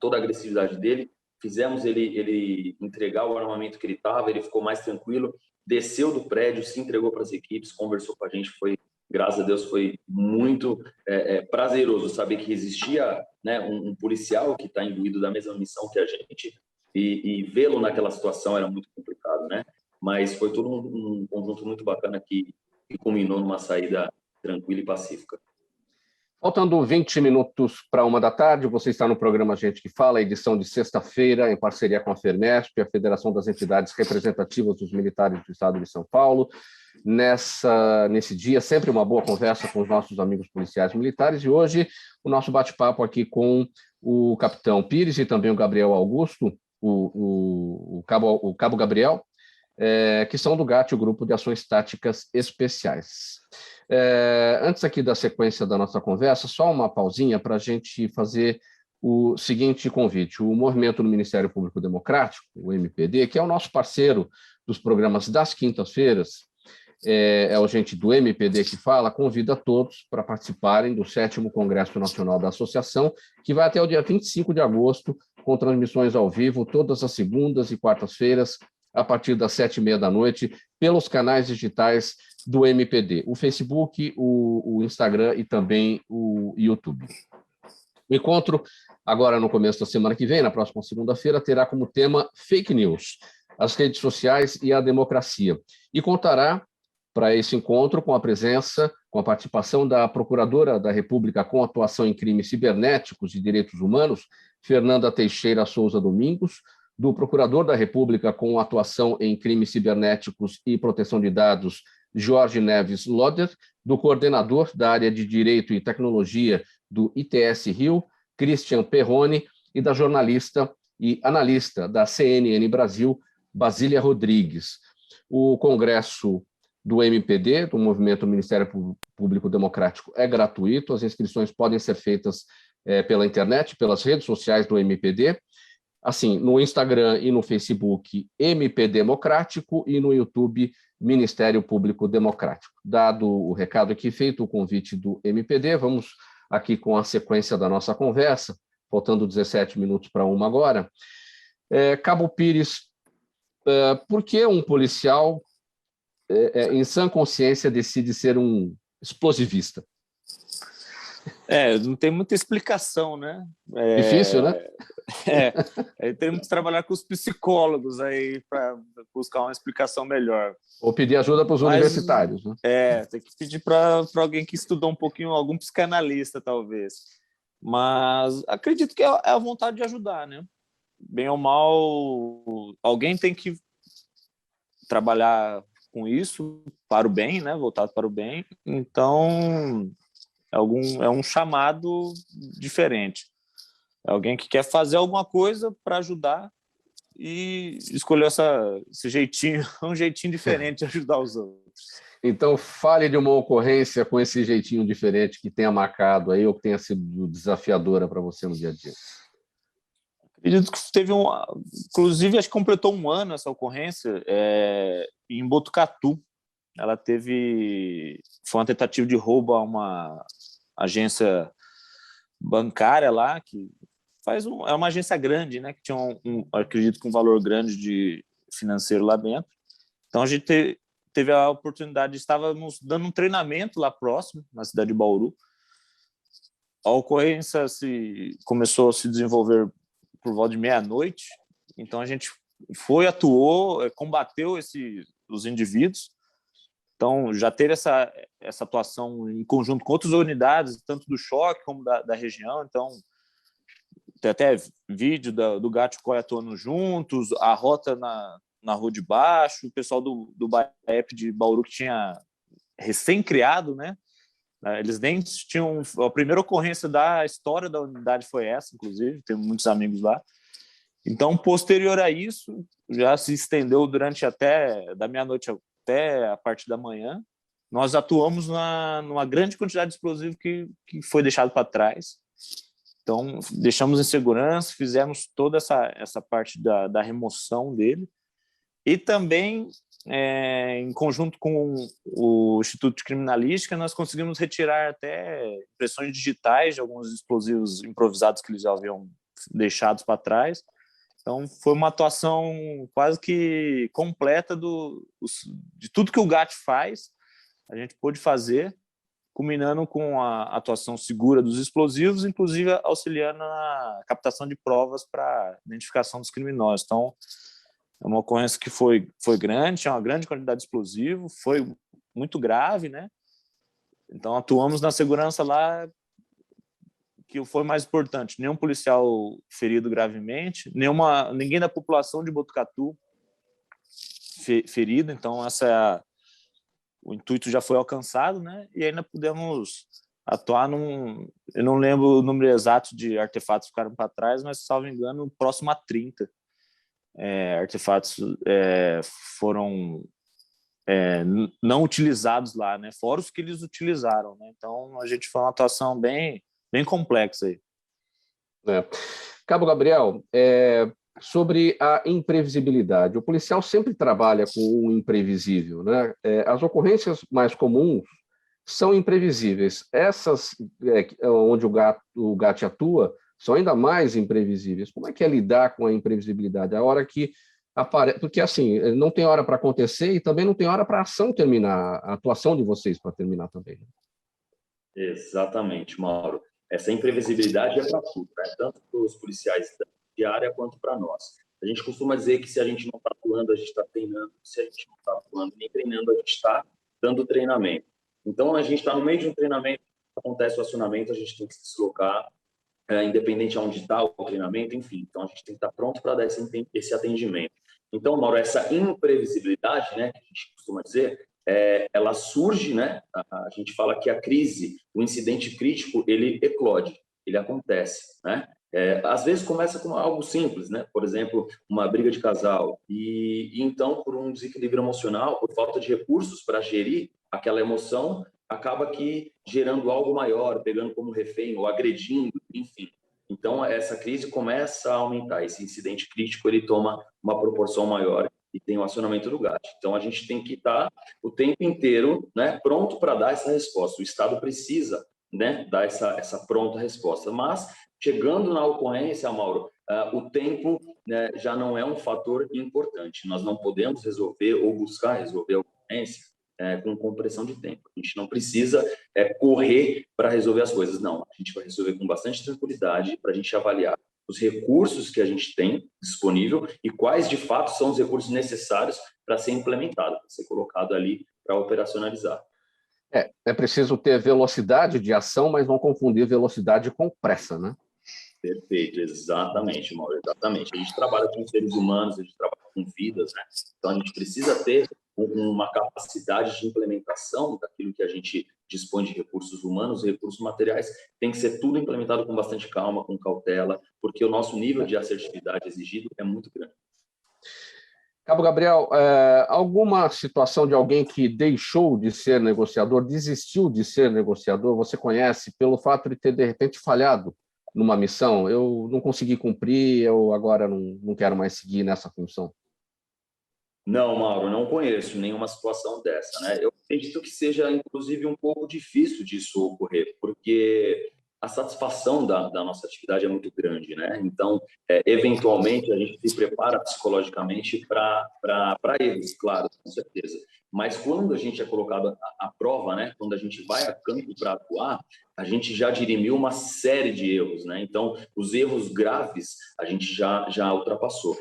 toda a agressividade dele, fizemos ele entregar o armamento que ele estava, ele ficou mais tranquilo, desceu do prédio, se entregou para as equipes, conversou com a gente, graças a Deus, foi muito prazeroso saber que existia, né, um policial que está imbuído da mesma missão que a gente, e vê-lo naquela situação era muito complicado, né? Mas foi todo um conjunto muito bacana que culminou numa saída tranquila e pacífica. Faltando 20 minutos para 1 da tarde, você está no programa Gente que Fala, edição de sexta-feira, em parceria com a FERMESP, a Federação das Entidades Representativas dos Militares do Estado de São Paulo. Nesse dia, sempre uma boa conversa com os nossos amigos policiais militares, e hoje o nosso bate-papo aqui com o capitão Pires e também o Gabriel Augusto, o Cabo Gabriel, que são do GAT, o Grupo de Ações Táticas Especiais. Antes aqui da sequência da nossa conversa, só uma pausinha para a gente fazer o seguinte convite. O Movimento do Ministério Público Democrático, o MPD, que é o nosso parceiro dos programas das quintas-feiras, é o Gente do MPD que Fala, convida todos para participarem do 7º Congresso Nacional da Associação, que vai até o dia 25 de agosto, com transmissões ao vivo todas as segundas e quartas-feiras, a partir das 7h30 da noite, pelos canais digitais do MPD, o Facebook, o Instagram e também o YouTube. O encontro, agora no começo da semana que vem, na próxima segunda-feira, terá como tema Fake News, as redes sociais e a democracia, e contará para esse encontro com a participação da Procuradora da República com atuação em crimes cibernéticos e direitos humanos, Fernanda Teixeira Souza Domingos, do Procurador da República com atuação em crimes cibernéticos e proteção de dados, Jorge Neves Loder, do coordenador da área de Direito e Tecnologia do ITS Rio, Christian Perrone, e da jornalista e analista da CNN Brasil, Basília Rodrigues. O congresso do MPD, do Movimento Ministério Público Democrático, é gratuito, as inscrições podem ser feitas pela internet, pelas redes sociais do MPD, assim, no Instagram e no Facebook, MP Democrático, e no YouTube, Ministério Público Democrático. Dado o recado aqui, feito o convite do MPD, vamos aqui com a sequência da nossa conversa, faltando 17 minutos para 1 agora. Cabo Pires, por que um policial, em sã consciência, decide ser um explosivista? Não tem muita explicação, né? Difícil, né? Temos que trabalhar com os psicólogos aí para buscar uma explicação melhor. Ou pedir ajuda para os universitários, né? Tem que pedir para alguém que estudou um pouquinho, algum psicanalista, talvez. Mas acredito que é a vontade de ajudar, né? Bem ou mal, alguém tem que trabalhar com isso para o bem, né? Voltado para o bem. Então, é um chamado diferente. É alguém que quer fazer alguma coisa para ajudar e escolheu esse jeitinho, um jeitinho diferente de ajudar os outros. Então, fale de uma ocorrência com esse jeitinho diferente que tenha marcado aí ou que tenha sido desafiadora para você no dia a dia. Acredito que inclusive, acho que completou 1 ano essa ocorrência em Botucatu. Foi uma tentativa de roubo a uma agência bancária lá, que é uma agência grande, né, que tinha acredito que um valor grande de financeiro lá dentro. Então a gente teve a oportunidade, estávamos dando um treinamento lá próximo, na cidade de Bauru. A ocorrência começou a se desenvolver por volta de meia-noite, então a gente atuou, combateu os indivíduos. Então, já ter essa atuação em conjunto com outras unidades, tanto do choque como da região. Então, tem até vídeo do GAT atuando juntos, a rota na Rua de Baixo, o pessoal do BAEP de Bauru, que tinha recém-criado, né? Eles nem tinham... A primeira ocorrência da história da unidade foi essa, inclusive, tem muitos amigos lá. Então, posterior a isso, já se estendeu durante da meia-noite até a parte da manhã. Nós atuamos numa grande quantidade de explosivo que foi deixado para trás. Então, deixamos em segurança, fizemos toda essa parte da remoção dele. E também, em conjunto com o Instituto de Criminalística, nós conseguimos retirar até impressões digitais de alguns explosivos improvisados que eles já haviam deixado para trás Então, foi uma atuação quase que completa de tudo que o GAT faz, a gente pôde fazer, culminando com a atuação segura dos explosivos, inclusive auxiliando na captação de provas para identificação dos criminosos. Então, é uma ocorrência que foi grande, tinha uma grande quantidade de explosivo, foi muito grave, né? Então, atuamos na segurança lá, que foi mais importante. Nenhum policial ferido gravemente, ninguém da população de Botucatu ferido, então o intuito já foi alcançado, né? E ainda pudemos atuar eu não lembro o número exato de artefatos que ficaram para trás, mas, salvo engano, próximo a 30 artefatos foram não utilizados lá, né? Fora os que eles utilizaram, né? Então, a gente foi uma atuação bem complexa aí. Cabo Gabriel, sobre a imprevisibilidade. O policial sempre trabalha com o imprevisível, né? As ocorrências mais comuns são imprevisíveis. Essas onde o GAT atua são ainda mais imprevisíveis. Como é que é lidar com a imprevisibilidade? A hora que aparece, porque assim, não tem hora para acontecer e também não tem hora para a ação terminar, a atuação de vocês para terminar também. Exatamente, Mauro. Essa imprevisibilidade é para tudo, né? Tanto para os policiais de área quanto para nós. A gente costuma dizer que se a gente não está atuando, a gente está treinando. Se a gente não está atuando nem treinando, a gente está dando treinamento. Então, a gente está no meio de um treinamento, acontece o acionamento, a gente tem que se deslocar, independente de onde está o treinamento, enfim. Então, a gente tem que estar pronto para dar esse atendimento. Então, Mauro, essa imprevisibilidade, né, que a gente costuma dizer, ela surge, né? A gente fala que a crise, o incidente crítico, ele eclode, ele acontece, né? Às vezes começa com algo simples, né? Por exemplo, uma briga de casal e então, por um desequilíbrio emocional, por falta de recursos para gerir aquela emoção, acaba que gerando algo maior, pegando como refém ou agredindo, enfim. Então, essa crise começa a aumentar, esse incidente crítico, ele toma uma proporção maior e tem o acionamento do GAT. Então, a gente tem que estar o tempo inteiro, né, pronto para dar essa resposta. O Estado precisa, né, dar essa pronta resposta. Mas, chegando na ocorrência, Mauro, o tempo, né, já não é um fator importante. Nós não podemos resolver ou buscar resolver a ocorrência com compressão de tempo. A gente não precisa correr para resolver as coisas, não. A gente vai resolver com bastante tranquilidade para a gente avaliar os recursos que a gente tem disponível e quais, de fato, são os recursos necessários para ser implementado, para ser colocado ali para operacionalizar. É preciso ter velocidade de ação, mas não confundir velocidade com pressa, né? Perfeito, exatamente, Mauro, exatamente. A gente trabalha com seres humanos, a gente trabalha com vidas, né? Então, a gente precisa ter uma capacidade de implementação daquilo que a gente dispõe de recursos humanos e recursos materiais, tem que ser tudo implementado com bastante calma, com cautela, porque o nosso nível de assertividade exigido é muito grande. Cabo Gabriel, alguma situação de alguém que deixou de ser negociador, desistiu de ser negociador, você conhece pelo fato de ter, de repente, falhado numa missão? Eu não consegui cumprir, eu agora não quero mais seguir nessa função. Não, Mauro, não conheço nenhuma situação dessa, né? Eu acredito que seja, inclusive, um pouco difícil disso ocorrer, porque a satisfação da nossa atividade é muito grande, né? Então, eventualmente, a gente se prepara psicologicamente para erros, claro, com certeza. Mas quando a gente é colocado à prova, né? Quando a gente vai a campo para atuar, a gente já dirimiu uma série de erros, né? Então, os erros graves a gente já ultrapassou.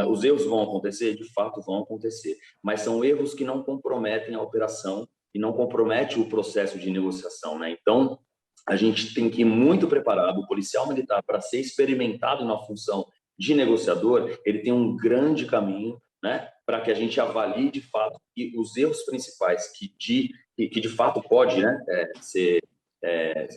Os erros vão acontecer? De fato, vão acontecer. Mas são erros que não comprometem a operação e não comprometem o processo de negociação, né? Então, a gente tem que ir muito preparado. O policial militar, para ser experimentado na função de negociador, ele tem um grande caminho, né, para que a gente avalie de fato que os erros principais que de fato pode, né, ser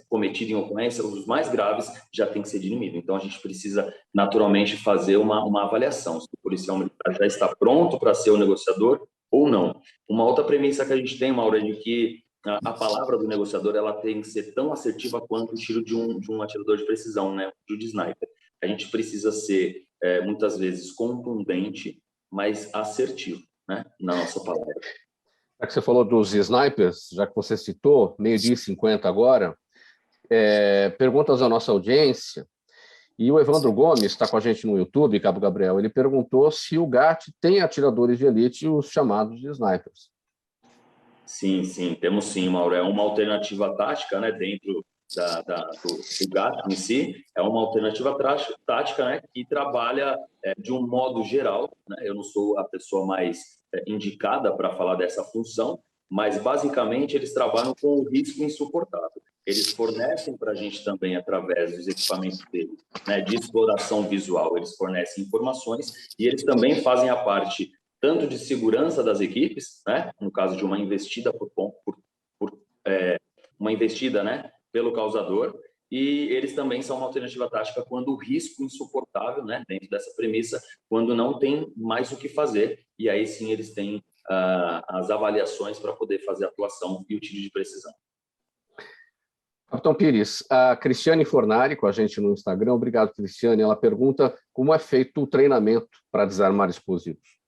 cometido em ocorrência, os mais graves já tem que ser dirimido. Então, a gente precisa naturalmente fazer uma avaliação se o policial militar já está pronto para ser o negociador ou não. Uma outra premissa que a gente tem, Mauro, é de que a palavra do negociador ela tem que ser tão assertiva quanto o tiro de um atirador de precisão, né? O tiro de sniper. A gente precisa ser, muitas vezes, contundente, mas assertivo, né? Na nossa palavra. Já que você falou dos snipers, já que você citou, 12:50 agora, perguntas à nossa audiência. E o Evandro Gomes está com a gente no YouTube, Cabo Gabriel. Ele perguntou se o GAT tem atiradores de elite, os chamados de snipers. Sim, sim, temos sim, Mauro. É uma alternativa tática, né, dentro do GAT em si. É uma alternativa tática, né, que trabalha de um modo geral, né? Eu não sou a pessoa mais indicada para falar dessa função, mas basicamente eles trabalham com o risco insuportável. Eles fornecem para a gente também, através dos equipamentos deles, né, de exploração visual, eles fornecem informações e eles também fazem a parte tanto de segurança das equipes, né, no caso de uma investida uma investida, né, pelo causador, e eles também são uma alternativa tática quando o risco insuportável, né, dentro dessa premissa, quando não tem mais o que fazer, e aí sim eles têm as avaliações para poder fazer atuação e o tiro de precisão. Capitão Pires, a Cristiane Fornari, com a gente no Instagram, obrigado, Cristiane, ela pergunta como é feito o treinamento para desarmar explosivos.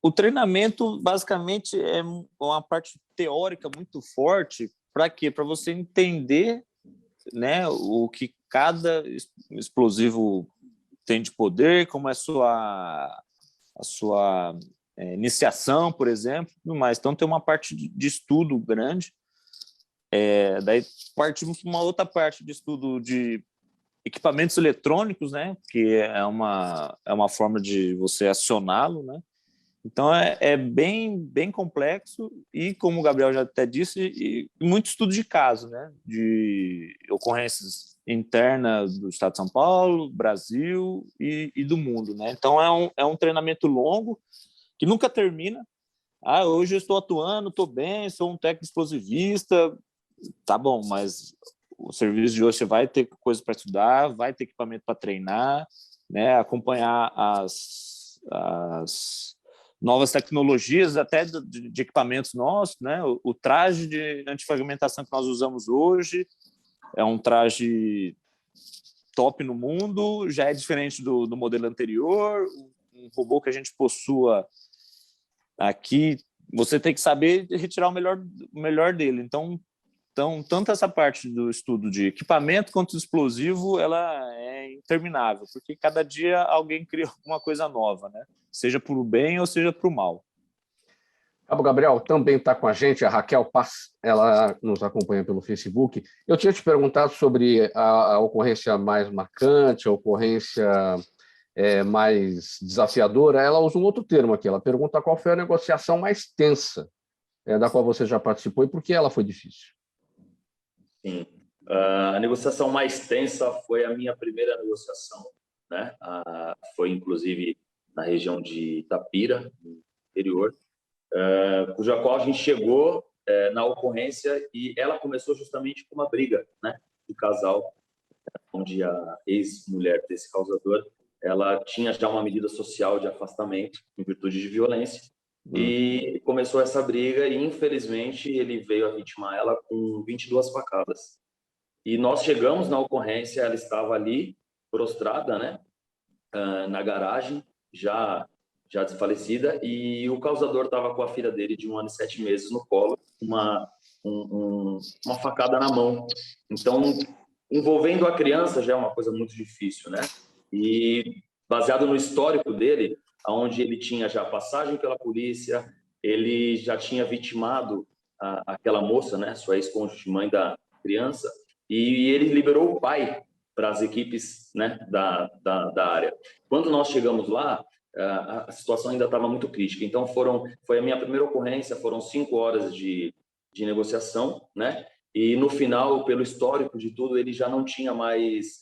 O treinamento, basicamente, é uma parte teórica muito forte. Para quê? Para você entender, né, o que cada explosivo tem de poder, como é a sua iniciação, por exemplo, tudo mais. Então, tem uma parte de estudo grande. Daí partimos para uma outra parte de estudo de equipamentos eletrônicos, né, que é uma forma de você acioná-lo, né. Então, é bem complexo e, como o Gabriel já até disse, e muito estudo de caso, né, de ocorrências internas do Estado de São Paulo, Brasil e do mundo, né. Então, é um treinamento longo que nunca termina. Hoje eu estou atuando, estou bem, sou um técnico explosivista, tá bom, mas o serviço de hoje você vai ter coisa para estudar, vai ter equipamento para treinar, né, acompanhar as novas tecnologias, até de equipamentos nossos, né, o traje de antifragmentação que nós usamos hoje é um traje top no mundo, já é diferente do modelo anterior, um robô que a gente possua aqui, você tem que saber retirar o melhor dele. Então, tanto essa parte do estudo de equipamento quanto do explosivo, ela é interminável, porque cada dia alguém cria alguma coisa nova, né? Seja para o bem ou seja para o mal. Cabo Gabriel, também está com a gente a Raquel Paz, ela nos acompanha pelo Facebook. Eu tinha te perguntado sobre a ocorrência mais marcante, a ocorrência mais desafiadora. Ela usa um outro termo aqui, ela pergunta qual foi a negociação mais tensa da qual você já participou e por que ela foi difícil. Sim, a negociação mais tensa foi a minha primeira negociação, né? Foi inclusive na região de Itapira, no interior, cuja qual a gente chegou na ocorrência e ela começou justamente com uma briga, né, de casal, onde a ex-mulher desse causador, ela tinha já uma medida social de afastamento em virtude de violência. E começou essa briga e, infelizmente, ele veio a vitimar ela com 22 facadas. E nós chegamos na ocorrência, ela estava ali, prostrada, né, na garagem, já desfalecida, e o causador estava com a filha dele de 1 ano e 7 meses no colo, uma facada na mão. Então, envolvendo a criança já é uma coisa muito difícil, né? E baseado no histórico dele, onde ele tinha já passagem pela polícia, ele já tinha vitimado aquela moça, né, sua ex-cônjuge, mãe da criança, e ele liberou o pai para as equipes, né, da área. Quando nós chegamos lá, a situação ainda estava muito crítica. Então, foi a minha primeira ocorrência, foram 5 horas de negociação, né? E no final, pelo histórico de tudo, ele já não tinha mais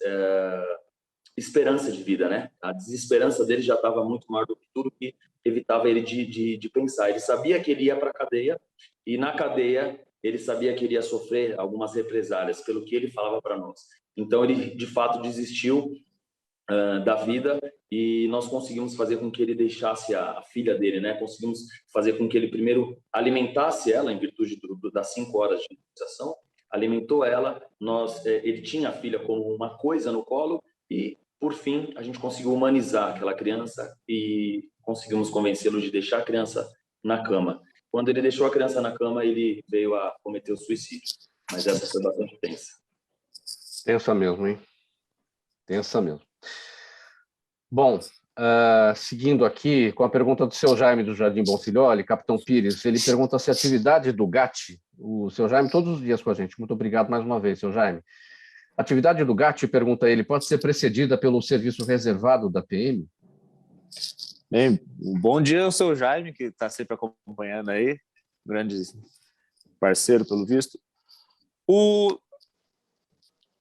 esperança de vida, né? A desesperança dele já estava muito maior do que tudo que evitava ele de pensar. Ele sabia que ele ia para a cadeia e na cadeia ele sabia que ele ia sofrer algumas represálias pelo que ele falava para nós. Então ele de fato desistiu da vida e nós conseguimos fazer com que ele deixasse a filha dele, né? Conseguimos fazer com que ele primeiro alimentasse ela em virtude das 5 horas de negociação, alimentou ela. Ele tinha a filha como uma coisa no colo e por fim a gente conseguiu humanizar aquela criança e conseguimos convencê-lo de deixar a criança na cama. Quando ele deixou a criança na cama, ele veio a cometer o suicídio. mas essa foi bastante tensa. Tensa mesmo, hein? Tensa mesmo. Bom, seguindo aqui com a pergunta do seu Jaime do Jardim Boncilholi, Capitão Pires, ele pergunta se a atividade do GAT, o seu Jaime todos os dias com a gente, muito obrigado mais uma vez, seu Jaime. A atividade do GAT, pergunta ele, pode ser precedida pelo serviço reservado da PM? Bem, bom dia ao seu Jaime, que está sempre acompanhando aí, grande parceiro, pelo visto.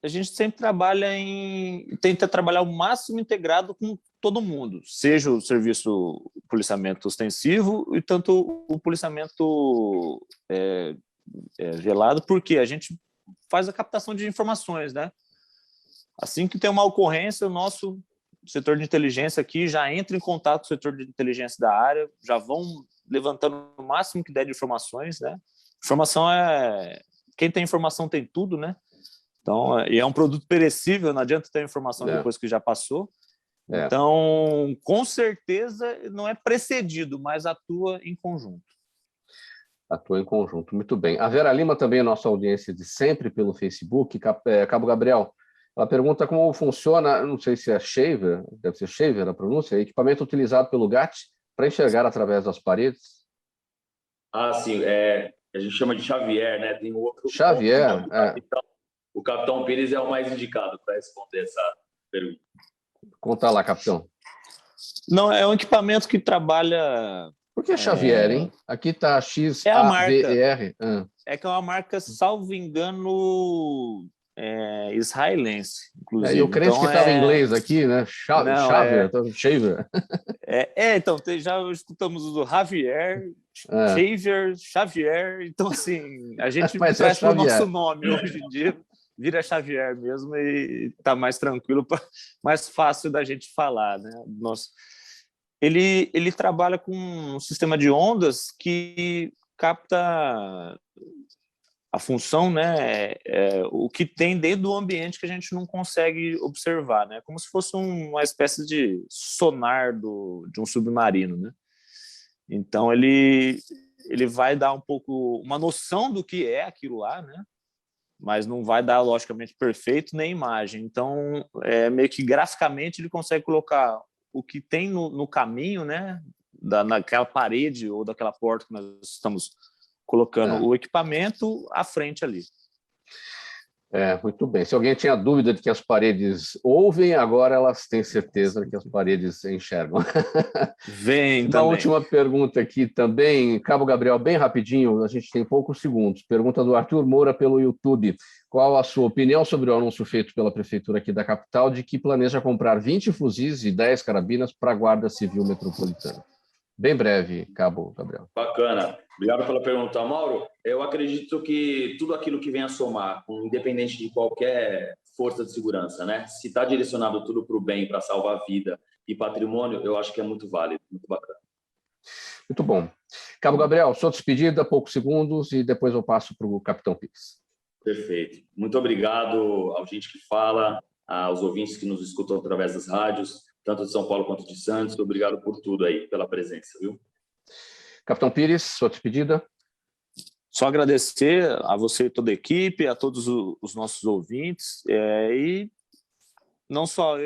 A gente sempre tenta trabalhar o máximo integrado com todo mundo, seja o serviço policiamento ostensivo e tanto o policiamento velado, porque a gente faz a captação de informações, né? Assim que tem uma ocorrência, o nosso setor de inteligência aqui já entra em contato com o setor de inteligência da área, já vão levantando o máximo que der de informações, né? Informação quem tem informação tem tudo, né? Então, e é um produto perecível, não adianta ter informação depois que já passou. Então, com certeza, não é precedido, mas atua em conjunto. Atua em conjunto, muito bem. A Vera Lima também é nossa audiência de sempre pelo Facebook. Cabo Gabriel, ela pergunta como funciona, não sei se é shaver, deve ser shaver a pronúncia, equipamento utilizado pelo GAT para enxergar através das paredes. Sim, a gente chama de Xavier, né? Tem outro. Xavier, O Capitão Pires é o mais indicado para responder essa pergunta. Conta lá, capitão. Não, é um equipamento que trabalha... Por que Xavier, hein? Aqui está XAVER. É a marca. É que é uma marca, salvo engano, israelense, inclusive. Eu creio que estava em inglês aqui, né? Xavier. Então, já escutamos o Javier, Xavier. Então, assim, a gente traz para o nosso nome hoje em dia. Vira Xavier mesmo e está mais tranquilo, mais fácil da gente falar, né? Ele trabalha com um sistema de ondas que capta a função, né? O que tem dentro do ambiente que a gente não consegue observar, né? Como se fosse uma espécie de sonar de um submarino, né? Então ele vai dar um pouco uma noção do que é aquilo lá, né? Mas não vai dar, logicamente, perfeito nem imagem. Então, meio que graficamente ele consegue colocar o que tem no caminho, né, naquela parede ou daquela porta que nós estamos colocando o equipamento à frente ali. Muito bem. Se alguém tinha dúvida de que as paredes ouvem, agora elas têm certeza que as paredes enxergam. Vem Uma também. última pergunta aqui também, Cabo Gabriel, bem rapidinho, a gente tem poucos segundos. Pergunta do Arthur Moura pelo YouTube. Qual a sua opinião sobre o anúncio feito pela Prefeitura aqui da capital de que planeja comprar 20 fuzis e 10 carabinas para a Guarda Civil Metropolitana? Bem breve, Cabo Gabriel. Bacana. Obrigado pela pergunta, Mauro. Eu acredito que tudo aquilo que vem a somar, independente de qualquer força de segurança, né? Se está direcionado tudo para o bem, para salvar vida e patrimônio, eu acho que é muito válido, muito bacana. Muito bom. Cabo Gabriel, sua despedida, poucos segundos, e depois eu passo para o Capitão Pires. Perfeito. Muito obrigado ao gente que fala, aos ouvintes que nos escutam através das rádios, tanto de São Paulo quanto de Santos. Obrigado por tudo aí, pela presença, viu? Capitão Pires, sua despedida. Só agradecer a você e toda a equipe, a todos os nossos ouvintes, e não só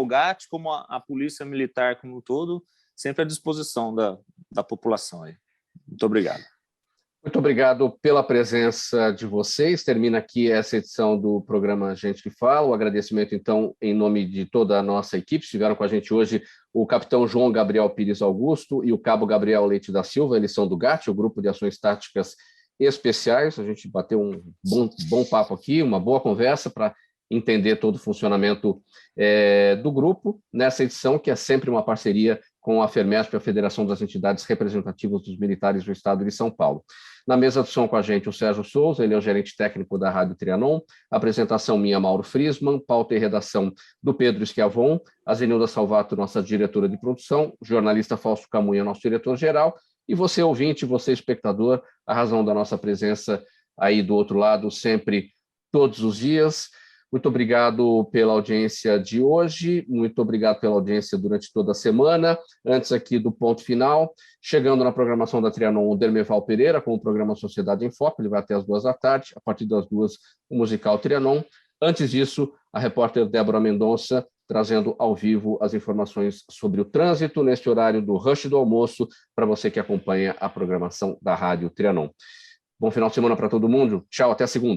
o GAT, como a Polícia Militar como um todo, sempre à disposição da população aí. Muito obrigado. Muito obrigado pela presença de vocês. Termina aqui essa edição do programa Gente que Fala. O agradecimento, então, em nome de toda a nossa equipe. Estiveram com a gente hoje o capitão João Gabriel Pires Augusto e o cabo Gabriel Leite da Silva. Eles são do GAT, o Grupo de Ações Táticas Especiais. A gente bateu um bom papo aqui, uma boa conversa para entender todo o funcionamento do grupo nessa edição, que é sempre uma parceria com a FERMESP, a Federação das Entidades Representativas dos Militares do Estado de São Paulo. Na mesa de som com a gente, o Sérgio Souza, ele é o gerente técnico da Rádio Trianon, apresentação minha, Mauro Friesman, pauta e redação do Pedro Schiavon, a Zenilda Salvato, nossa diretora de produção, o jornalista Fausto Camunha, nosso diretor-geral, e você, ouvinte, você, espectador, a razão da nossa presença aí do outro lado, sempre, todos os dias. Muito obrigado pela audiência de hoje, muito obrigado pela audiência durante toda a semana. Antes aqui do ponto final, chegando na programação da Trianon, o Dermeval Pereira, com o programa Sociedade em Foco, ele vai até as 14h. A partir das 14h, o musical Trianon. Antes disso, a repórter Débora Mendonça, trazendo ao vivo as informações sobre o trânsito, neste horário do rush do almoço, para você que acompanha a programação da Rádio Trianon. Bom final de semana para todo mundo. Tchau, até segunda.